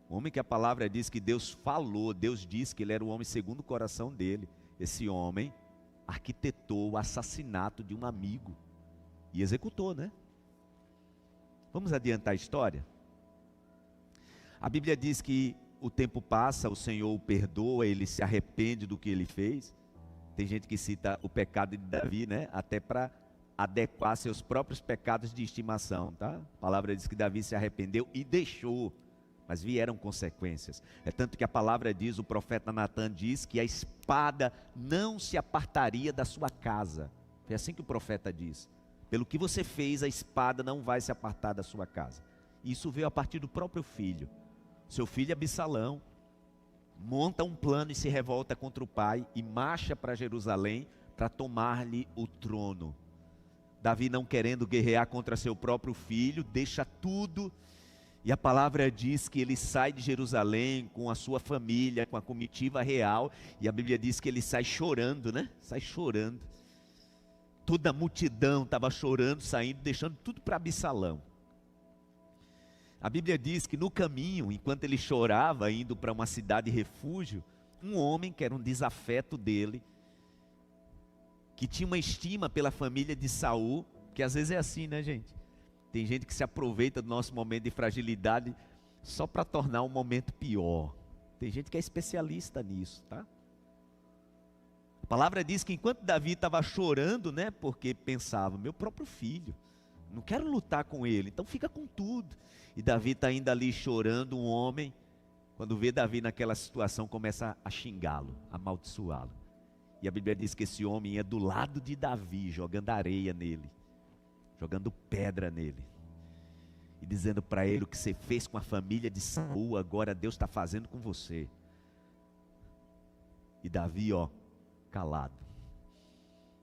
O homem que a palavra diz que Deus falou, Deus disse que ele era o homem segundo o coração dele. Esse homem arquitetou o assassinato de um amigo e executou, né? Vamos adiantar a história? A Bíblia diz que o tempo passa, o Senhor o perdoa, ele se arrepende do que ele fez. Tem gente que cita o pecado de Davi, né? Até para adequar seus próprios pecados de estimação, tá? A palavra diz que Davi se arrependeu e deixou, mas vieram consequências. É tanto que a palavra diz, o profeta Natan diz que a espada não se apartaria da sua casa. Foi assim que o profeta diz. Pelo que você fez, a espada não vai se apartar da sua casa. Isso veio a partir do próprio filho. Seu filho Absalão monta um plano e se revolta contra o pai e marcha para Jerusalém para tomar-lhe o trono. Davi, não querendo guerrear contra seu próprio filho, deixa tudo, e a palavra diz que ele sai de Jerusalém com a sua família, com a comitiva real, e a Bíblia diz que ele sai chorando, né? Sai chorando. Toda a multidão estava chorando, saindo, deixando tudo para Absalão. A Bíblia diz que no caminho, enquanto ele chorava, indo para uma cidade refúgio, um homem que era um desafeto dele, que tinha uma estima pela família de Saul, que às vezes é assim, né, gente? Tem gente que se aproveita do nosso momento de fragilidade só para tornar o momento pior. Tem gente que é especialista nisso, tá? A palavra diz que enquanto Davi estava chorando, né, porque pensava, meu próprio filho, não quero lutar com ele, então fica com tudo. E Davi está ainda ali chorando, um homem, quando vê Davi naquela situação, começa a xingá-lo, a amaldiçoá-lo. E a Bíblia diz que esse homem ia do lado de Davi, jogando areia nele, jogando pedra nele, e dizendo para ele: o que você fez com a família de Saul, agora Deus está fazendo com você. E Davi, calado.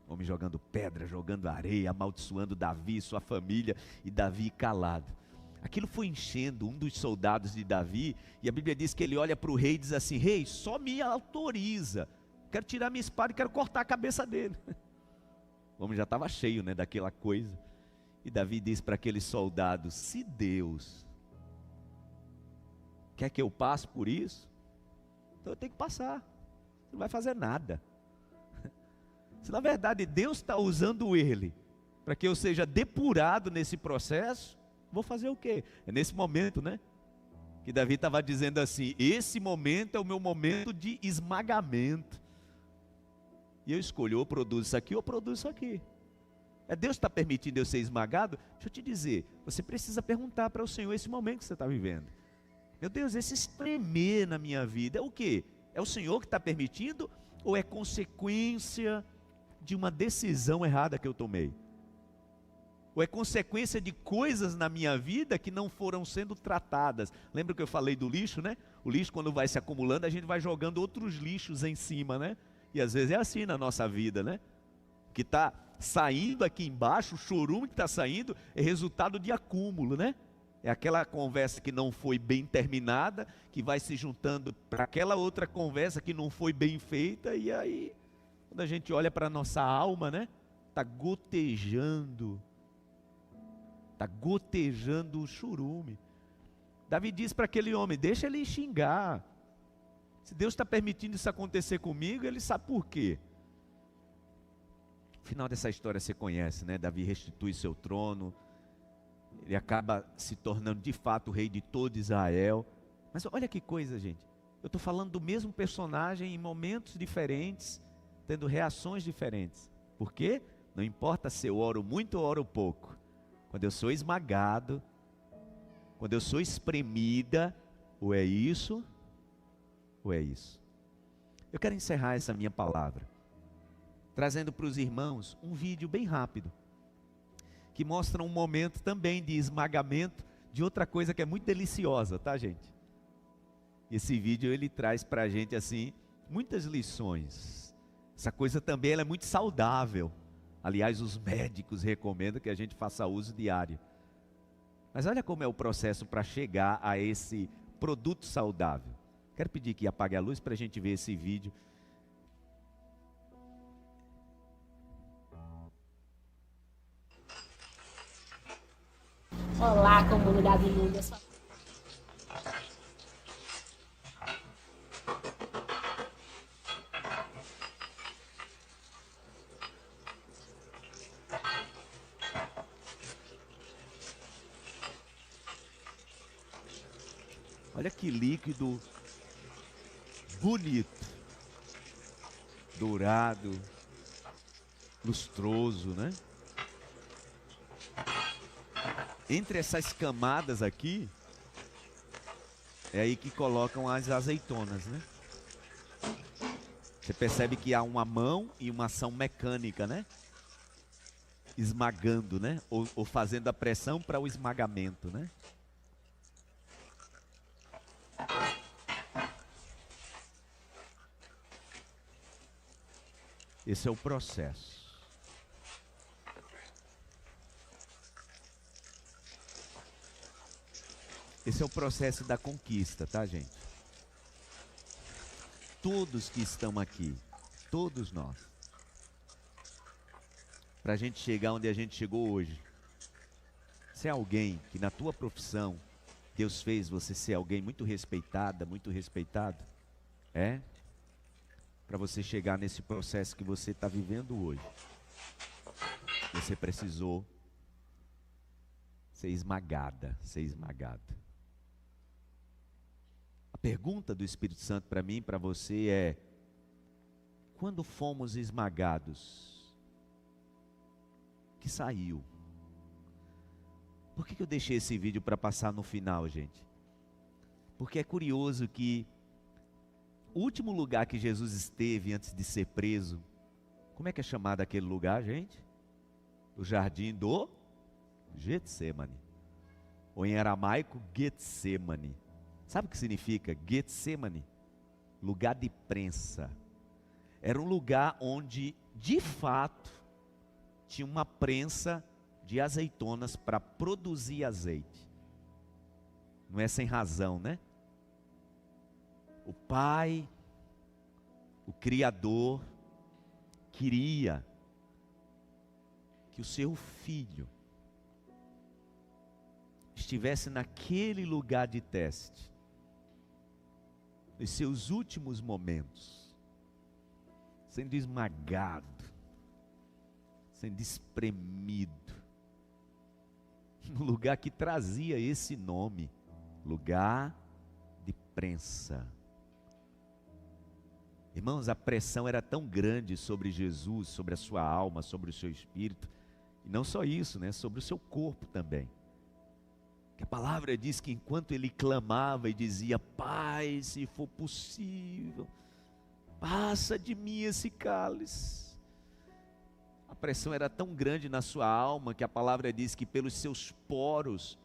Homem jogando pedra, jogando areia, amaldiçoando Davi e sua família, e Davi calado. Aquilo foi enchendo um dos soldados de Davi, e a Bíblia diz que ele olha para o rei e diz assim: rei, só me autoriza, quero tirar minha espada e quero cortar a cabeça dele. O homem já estava cheio, né, daquela coisa. E Davi diz para aquele soldado: se Deus quer que eu passe por isso, então eu tenho que passar, você não vai fazer nada. Se na verdade Deus está usando ele para que eu seja depurado nesse processo, vou fazer o quê? É nesse momento, né, que Davi estava dizendo assim: esse momento é o meu momento de esmagamento, e eu escolho, ou produzo isso aqui ou produzo isso aqui. É Deus que está permitindo eu ser esmagado? Deixa eu te dizer, você precisa perguntar para o Senhor esse momento que você está vivendo. Meu Deus, esse espremer na minha vida é o quê? É o Senhor que está permitindo, ou é consequência de uma decisão errada que eu tomei? Ou é consequência de coisas na minha vida que não foram sendo tratadas? Lembra que eu falei do lixo, né? O lixo, quando vai se acumulando, a gente vai jogando outros lixos em cima, né? E às vezes é assim na nossa vida, né? Que está saindo aqui embaixo, o chorume que está saindo é resultado de acúmulo, né? É aquela conversa que não foi bem terminada, que vai se juntando para aquela outra conversa que não foi bem feita, e aí, quando a gente olha para a nossa alma, né? Está gotejando o chorume. Davi diz para aquele homem: deixa ele xingar. Se Deus está permitindo isso acontecer comigo, ele sabe por quê. O final dessa história você conhece, né? Davi restitui seu trono, ele acaba se tornando de fato o rei de todo Israel. Mas olha que coisa, gente, eu estou falando do mesmo personagem em momentos diferentes, tendo reações diferentes. Por quê? Não importa se eu oro muito ou oro pouco, quando eu sou esmagado, quando eu sou espremida, ou é isso, ou é isso. Eu quero encerrar essa minha palavra trazendo para os irmãos um vídeo bem rápido, que mostra um momento também de esmagamento de outra coisa que é muito deliciosa, tá, gente? Esse vídeo ele traz para a gente assim muitas lições. Essa coisa também ela é muito saudável. Aliás, os médicos recomendam que a gente faça uso diário. Mas olha como é o processo para chegar a esse produto saudável. Quero pedir que apague a luz para a gente ver esse vídeo. Olá, comunidade linda. Olha que líquido bonito, dourado, lustroso, né? Entre essas camadas aqui, é aí que colocam as azeitonas, né? Você percebe que há uma mão e uma ação mecânica, né? Esmagando, né? Ou fazendo a pressão para o esmagamento, né? Esse é o processo. Esse é o processo da conquista, tá, gente? Todos que estão aqui, todos nós, para a gente chegar onde a gente chegou hoje, se é alguém que na tua profissão, Deus fez você ser alguém muito respeitada, muito respeitado, para você chegar nesse processo que você está vivendo hoje, você precisou ser esmagada, ser esmagada. A pergunta do Espírito Santo para mim e para você é: quando fomos esmagados, que saiu? Por que eu deixei esse vídeo para passar no final, gente? Porque é curioso que o último lugar que Jesus esteve antes de ser preso, como é que é chamado aquele lugar, gente? O jardim do Getsemane. Ou em aramaico, Getsemane. Sabe o que significa Getsemane? Lugar de prensa. Era um lugar onde, de fato, tinha uma prensa de azeitonas para produzir azeite. Não é sem razão, né? O Pai, o Criador, queria que o seu filho estivesse naquele lugar de teste, nos seus últimos momentos, sendo esmagado, sendo espremido, no lugar que trazia esse nome, lugar de prensa. Irmãos, a pressão era tão grande sobre Jesus, sobre a sua alma, sobre o seu espírito, e não só isso, né, sobre o seu corpo também. Que a palavra diz que enquanto ele clamava e dizia: Pai, se for possível, passa de mim esse cálice. A pressão era tão grande na sua alma que a palavra diz que pelos seus poros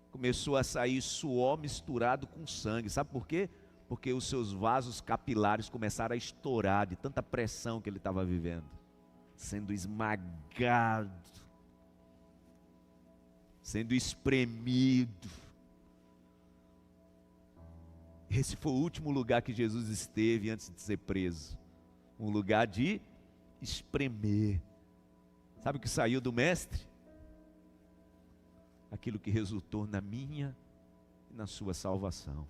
começou a sair suor misturado com sangue. Sabe por quê? Porque os seus vasos capilares começaram a estourar de tanta pressão que ele estava vivendo, sendo esmagado, sendo espremido. Esse foi o último lugar que Jesus esteve antes de ser preso, um lugar de espremer. Sabe o que saiu do mestre? Aquilo que resultou na minha e na sua salvação.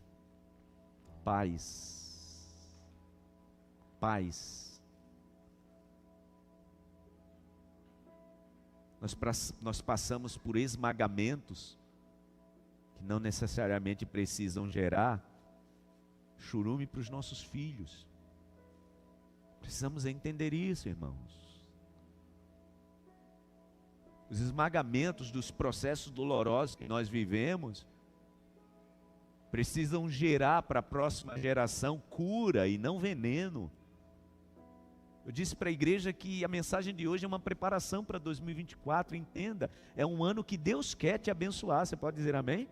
Paz. Paz. Nós passamos por esmagamentos que não necessariamente precisam gerar churume para os nossos filhos. Precisamos entender isso, irmãos. Os esmagamentos dos processos dolorosos que nós vivemos precisam gerar para a próxima geração cura e não veneno. Eu disse para a igreja que a mensagem de hoje é uma preparação para 2024, entenda. É um ano que Deus quer te abençoar, você pode dizer amém?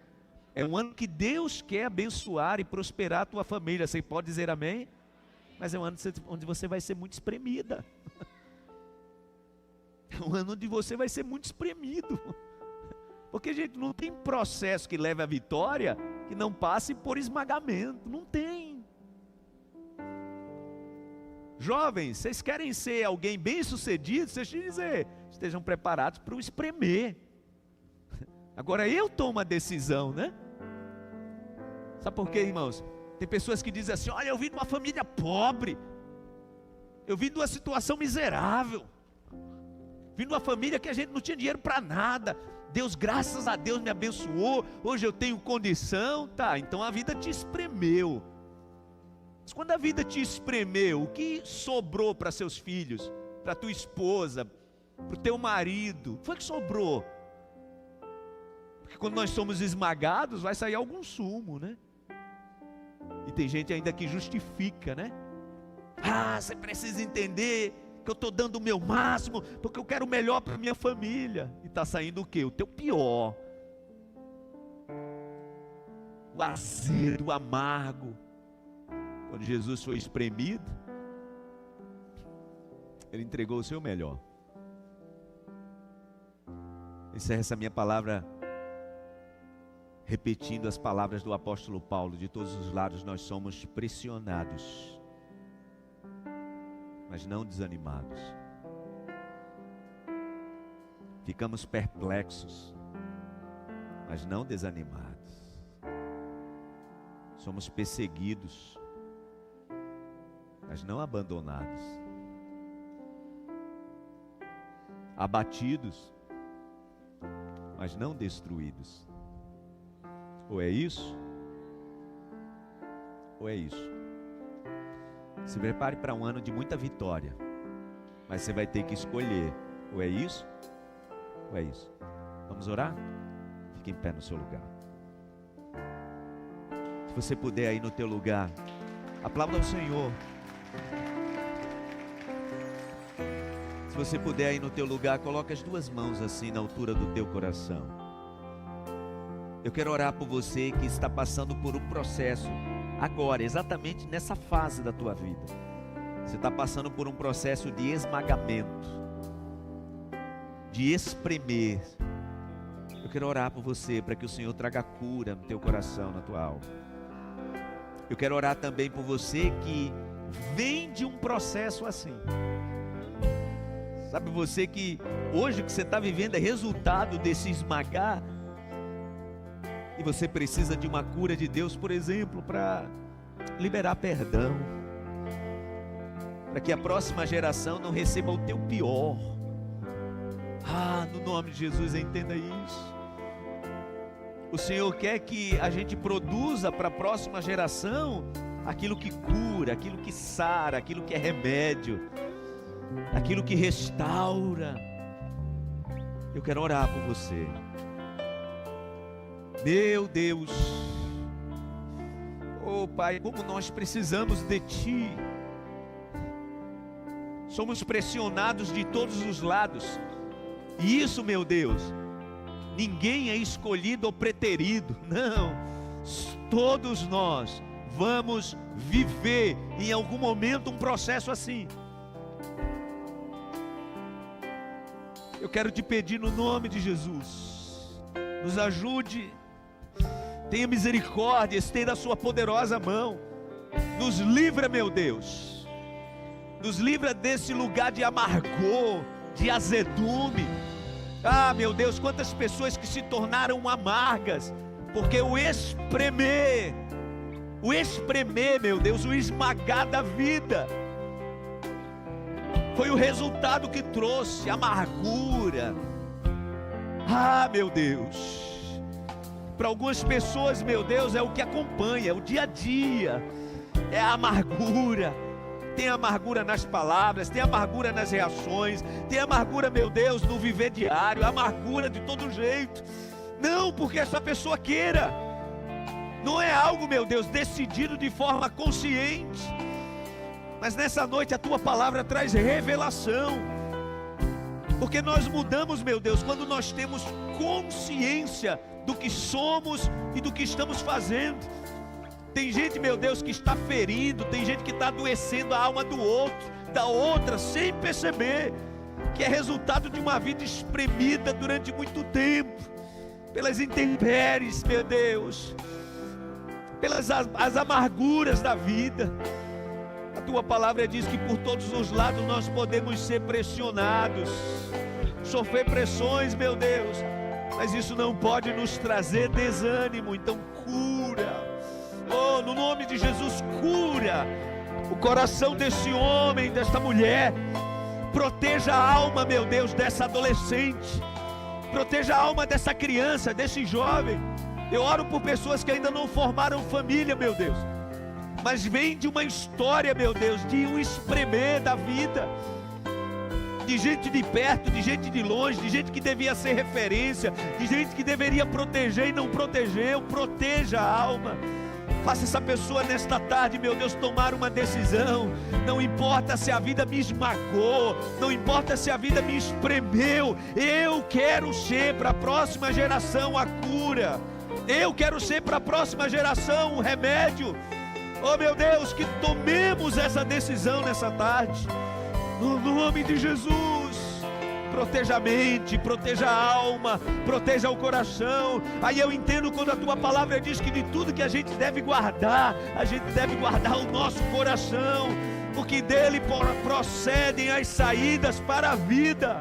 É um ano que Deus quer abençoar e prosperar a tua família, você pode dizer amém? Mas é um ano onde você vai ser muito espremida. É um ano onde você vai ser muito espremido. Porque, gente, não tem processo que leve à vitória que não passe por esmagamento. Não tem. Jovens, vocês querem ser alguém bem sucedido? Vocês estejam preparados para o espremer. Agora eu tomo a decisão, né? Sabe por quê, irmãos? Tem pessoas que dizem assim: olha, eu vim de uma família pobre, eu vim de uma situação miserável, vim de uma família que a gente não tinha dinheiro para nada. Deus, graças a Deus, me abençoou, hoje eu tenho condição. Tá, então a vida te espremeu. Mas quando a vida te espremeu, o que sobrou para seus filhos, para tua esposa, para o teu marido? O que foi que sobrou? Porque quando nós somos esmagados, vai sair algum sumo, né? E tem gente ainda que justifica, né? Ah, você precisa entender que eu estou dando o meu máximo, porque eu quero o melhor para a minha família. E está saindo o quê? O teu pior. O azedo, o amargo. Quando Jesus foi espremido, Ele entregou o seu melhor. Encerro essa minha palavra repetindo as palavras do apóstolo Paulo: de todos os lados nós somos pressionados, mas não desanimados. Ficamos perplexos, mas não desanimados. Somos perseguidos, mas não abandonados. Abatidos, mas não destruídos. Ou é isso, ou é isso. Se prepare para um ano de muita vitória, mas você vai ter que escolher, ou é isso, ou é isso. Vamos orar? Fique em pé no seu lugar. Se você puder aí no teu lugar, aplauda o Senhor. Se você puder aí no teu lugar, coloca as duas mãos assim na altura do teu coração. Eu quero orar por você que está passando por um processo agora, exatamente nessa fase da tua vida. Você está passando por um processo de esmagamento, de espremer. Eu quero orar por você para que o Senhor traga cura no teu coração, na tua alma. Eu quero orar também por você que vem de um processo assim. Sabe você que hoje o que você está vivendo é resultado desse esmagar. E você precisa de uma cura de Deus, por exemplo, para liberar perdão. Para que a próxima geração não receba o teu pior. No nome de Jesus, entenda isso. O Senhor quer que a gente produza para a próxima geração aquilo que cura, aquilo que sara, aquilo que é remédio, aquilo que restaura. Eu quero orar por você. Meu Deus, oh Pai, como nós precisamos de Ti. Somos pressionados de todos os lados. E isso, meu Deus, ninguém é escolhido ou preterido. Não, todos nós vamos viver em algum momento um processo assim. Eu quero te pedir no nome de Jesus, nos ajude, tenha misericórdia, estenda a sua poderosa mão, nos livra, meu Deus, nos livra desse lugar de amargor, de azedume. Meu Deus, quantas pessoas que se tornaram amargas, porque o espremer, meu Deus, o esmagar da vida, foi o resultado que trouxe amargura. Meu Deus, para algumas pessoas, meu Deus, é o que acompanha, é o dia a dia, é a amargura. Tem amargura nas palavras, tem amargura nas reações, tem amargura, meu Deus, no viver diário, amargura de todo jeito. Não porque essa pessoa queira, não é algo, meu Deus, decidido de forma consciente. Mas nessa noite a Tua palavra traz revelação, porque nós mudamos, meu Deus, quando nós temos consciência do que somos e do que estamos fazendo. Tem gente, meu Deus, que está ferindo, tem gente que está adoecendo a alma do outro, da outra, sem perceber, que é resultado de uma vida espremida durante muito tempo, pelas intempéries, meu Deus, pelas as amarguras da vida. A Tua palavra diz que por todos os lados nós podemos ser pressionados, sofrer pressões, meu Deus, mas isso não pode nos trazer desânimo. Então cura, no nome de Jesus, cura o coração desse homem, desta mulher. Proteja a alma, meu Deus, dessa adolescente, proteja a alma dessa criança, desse jovem. Eu oro por pessoas que ainda não formaram família, meu Deus, mas vem de uma história, meu Deus, de um espremer da vida, de gente de perto, de gente de longe, de gente que devia ser referência, de gente que deveria proteger e não protegeu. Proteja a alma. Faça essa pessoa nesta tarde, meu Deus, tomar uma decisão. Não importa se a vida me esmagou, não importa se a vida me espremeu, eu quero ser para a próxima geração a cura, eu quero ser para a próxima geração o remédio. Meu Deus, que tomemos essa decisão nessa tarde, no nome de Jesus. Proteja a mente, proteja a alma, proteja o coração. Aí eu entendo quando a Tua palavra diz que de tudo que a gente deve guardar, a gente deve guardar o nosso coração, porque dele procedem as saídas para a vida.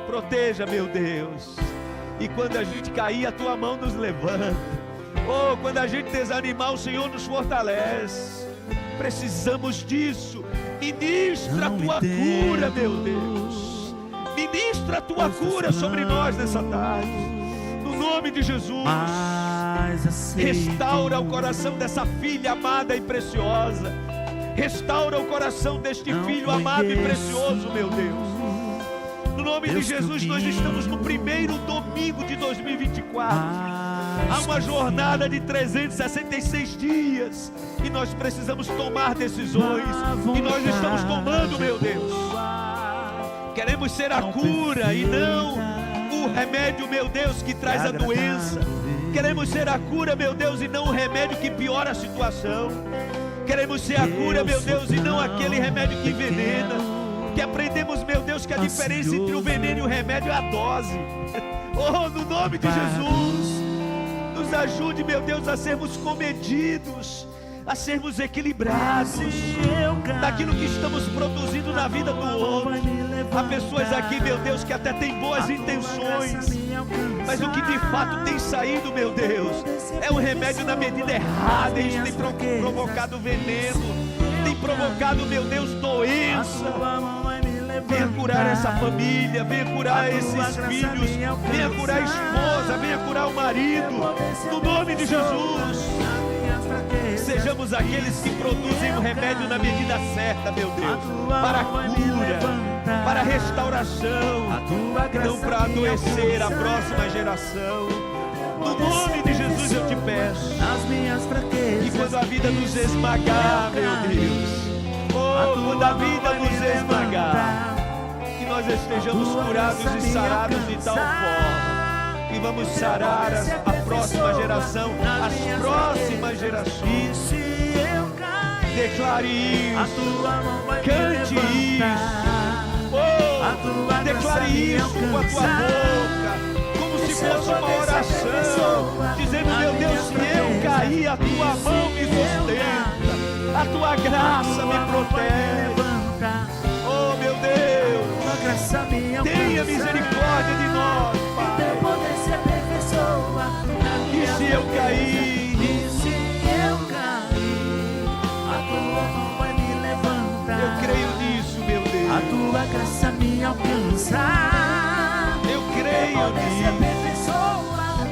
Proteja, meu Deus. E quando a gente cair, a Tua mão nos levanta. Quando a gente desanimar, o Senhor nos fortalece. Precisamos disso. Ministra a Tua cura, meu Deus. Ministra a Tua cura sobre nós nessa tarde, nome de Jesus. Restaura o coração dessa filha amada e preciosa. Restaura o coração deste filho amado e precioso, meu Deus. No nome de Jesus, nós estamos no primeiro domingo de 2024. Há uma jornada de 366 dias e nós precisamos tomar decisões. E nós estamos tomando, meu Deus. Queremos ser a cura e não o remédio, meu Deus, que traz a doença. Queremos ser a cura, meu Deus, e não o remédio que piora a situação. Queremos ser a cura, meu Deus, e não aquele remédio que envenena. Que aprendemos, meu Deus, que a diferença entre o veneno e o remédio é a dose. Oh, no nome de Jesus, nos ajude, meu Deus, a sermos comedidos, a sermos equilibrados daquilo que estamos produzindo na vida do outro. Há pessoas aqui, meu Deus, que até têm boas intenções, mas o que de fato tem saído, meu Deus, é o remédio na medida errada. Isso tem provocado veneno, tem provocado, meu Deus, doença. Venha curar essa família, venha curar esses filhos, venha curar a esposa, venha curar o marido, no nome de Jesus. Sejamos aqueles que produzem o remédio na medida certa, meu Deus, para a cura, para a restauração, não para adoecer a próxima geração. No nome de Jesus eu te peço, e quando a vida nos esmagar, meu Deus, oh, quando a vida nos esmagar, que nós estejamos curados e sarados de tal forma que vamos sarar a próxima geração, as próximas gerações. Declare isso, cante isso, oh, declare isso com a tua boca, como se fosse uma oração, dizendo: meu Deus, se eu cair, a tua mão me sustenta, a tua graça me protege. Oh, meu Deus, tenha misericórdia de nós, Pai. E se eu cair, a tua mão vai me levantar. Eu creio nisso, meu Deus. A tua graça me alcança. Eu creio nisso.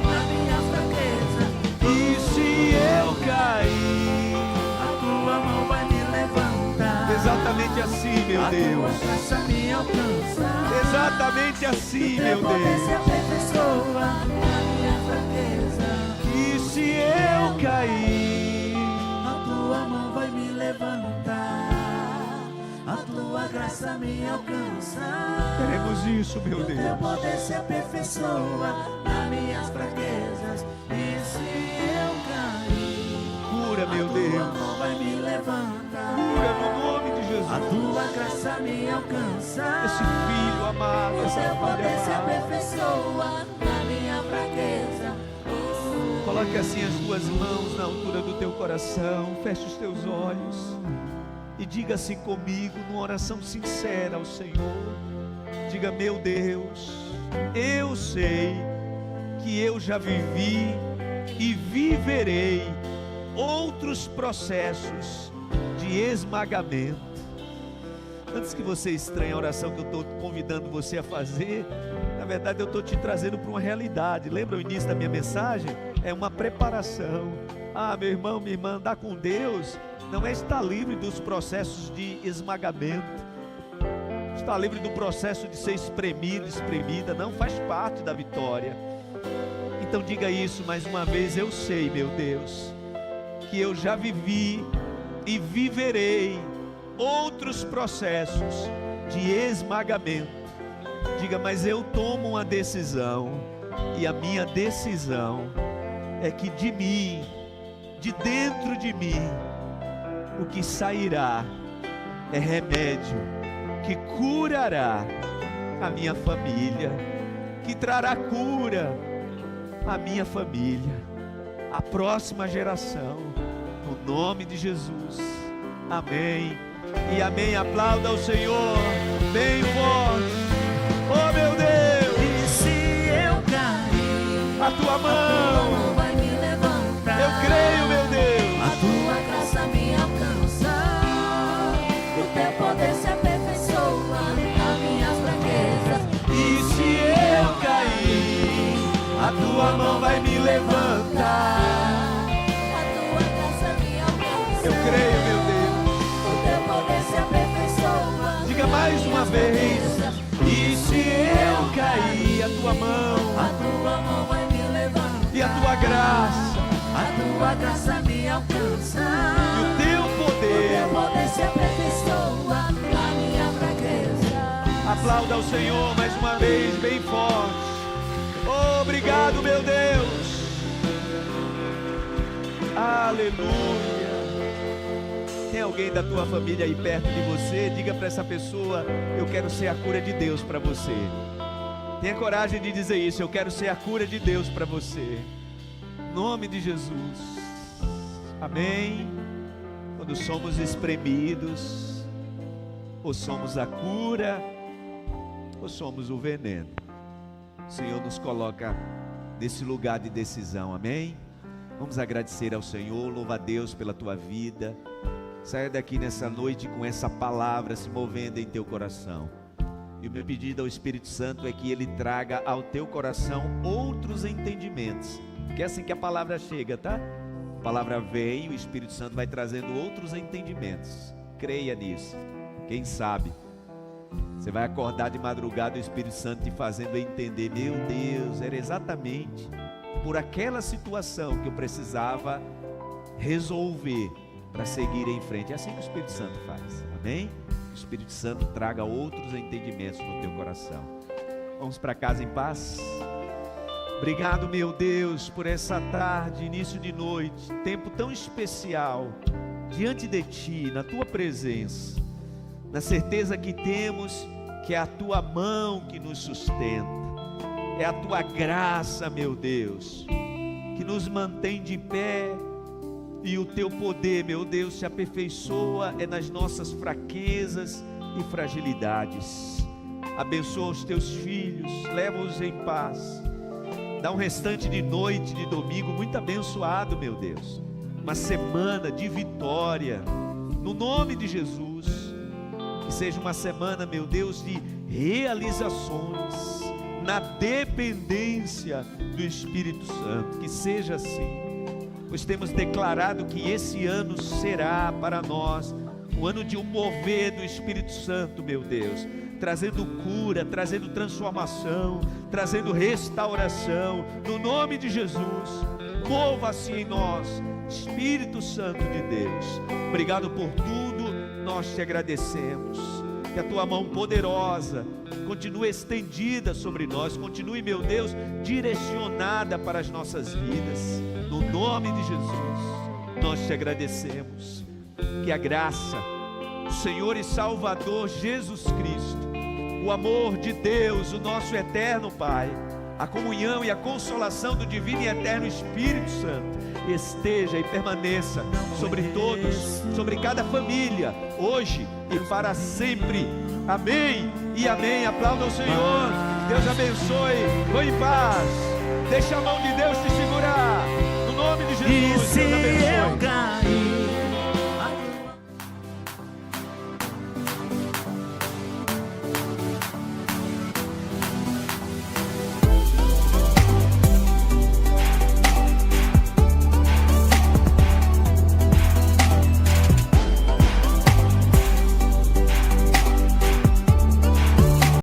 Na minha fraqueza. E se eu cair, a tua mão vai me levantar. Exatamente assim, meu Deus. A tua graça me alcança. Exatamente assim, meu Deus. Se aperfeiçoa na minha fraqueza. E se eu cair, a tua mão vai me levantar. A tua graça me alcança. Queremos isso, meu Deus. O teu poder se aperfeiçoa nas minhas fraquezas. E se eu cair, cura, meu a Deus. tua mão vai me levantar. Cura no nome de Jesus. A tua graça me alcança. Esse filho amado, O essa teu poder filha se amada. aperfeiçoa na minha fraqueza. Coloque assim as tuas mãos na altura do teu coração. Feche os teus olhos e diga assim comigo, numa oração sincera ao Senhor. Diga: meu Deus, eu sei que eu já vivi e viverei outros processos de esmagamento. Antes que você estranhe a oração que eu estou convidando você a fazer, na verdade eu estou te trazendo para uma realidade. Lembra o início da minha mensagem? É uma preparação. Ah, meu irmão, minha irmã, andar com Deus não é estar livre dos processos de esmagamento, estar livre do processo de ser espremido, espremida, não faz parte da vitória. Então diga isso mais uma vez: eu sei, meu Deus, que eu já vivi e viverei outros processos de esmagamento. Diga: mas eu tomo uma decisão, e a minha decisão é que de mim, de dentro de mim, o que sairá é remédio que curará a minha família, que trará cura à minha família, à próxima geração, no nome de Jesus. Amém e amém. Aplauda o Senhor bem forte. Oh, meu Deus, E se eu cair, a tua mão vai me levantar. eu creio, meu Deus. A tua graça me alcança. O teu poder se aperfeiçoa nas minhas fraquezas. E se eu cair, a A tua mão vai me levantar. A tua graça me alcança. Eu creio, meu Deus. O teu poder se aperfeiçoa. Diga mais uma vez. E se eu cair, a tua mão vai me levantar. e a tua graça, A tua graça me alcança. e o teu poder. O teu poder se aperfeiçoa na minha fraqueza. Aplauda ao Senhor mais uma vez, bem forte. Obrigado, meu Deus. Aleluia. Tem alguém da tua família aí perto de você? Diga para essa pessoa: eu quero ser a cura de Deus para você. Tenha coragem de dizer isso: eu quero ser a cura de Deus para você. Em nome de Jesus. Amém. Quando somos espremidos, ou somos a cura, ou somos o veneno. O Senhor nos coloca nesse lugar de decisão, amém? Vamos agradecer ao Senhor, louva a Deus pela tua vida. Saia daqui nessa noite com essa palavra se movendo em teu coração. E o meu pedido ao Espírito Santo é que Ele traga ao teu coração outros entendimentos. Porque é assim que a palavra chega, tá? A palavra vem, o Espírito Santo vai trazendo outros entendimentos. Creia nisso. Quem sabe você vai acordar de madrugada, o Espírito Santo te fazendo entender: meu Deus, era exatamente por aquela situação que eu precisava resolver para seguir em frente. É assim que o Espírito Santo faz, amém? Que o Espírito Santo traga outros entendimentos no teu coração. Vamos para casa em paz. Obrigado, meu Deus, por essa tarde, início de noite, tempo tão especial diante de Ti, na Tua presença, na certeza que temos que é a Tua mão que nos sustenta, é a Tua graça, meu Deus, que nos mantém de pé, e o Teu poder, meu Deus, se aperfeiçoa nas nossas fraquezas e fragilidades. Abençoa os Teus filhos, leva-os em paz, dá um restante de noite, de domingo muito abençoado, meu Deus, uma semana de vitória, no nome de Jesus. Que seja uma semana, meu Deus, de realizações na dependência do Espírito Santo. Que seja assim, pois temos declarado que esse ano será para nós o ano de um mover do Espírito Santo, meu Deus, trazendo cura, trazendo transformação, trazendo restauração, no nome de Jesus. Mova-se em nós, Espírito Santo de Deus. Obrigado por tudo. Nós te agradecemos, que a tua mão poderosa continue estendida sobre nós, continue, meu Deus, direcionada para as nossas vidas, no nome de Jesus. Nós te agradecemos, que a graça do Senhor e Salvador Jesus Cristo, o amor de Deus, o nosso eterno Pai, a comunhão e a consolação do divino e eterno Espírito Santo esteja e permaneça sobre todos, sobre cada família, hoje e para sempre. Amém e amém. Aplauda o Senhor. Deus abençoe. Vou em paz. Deixa a mão de Deus te segurar.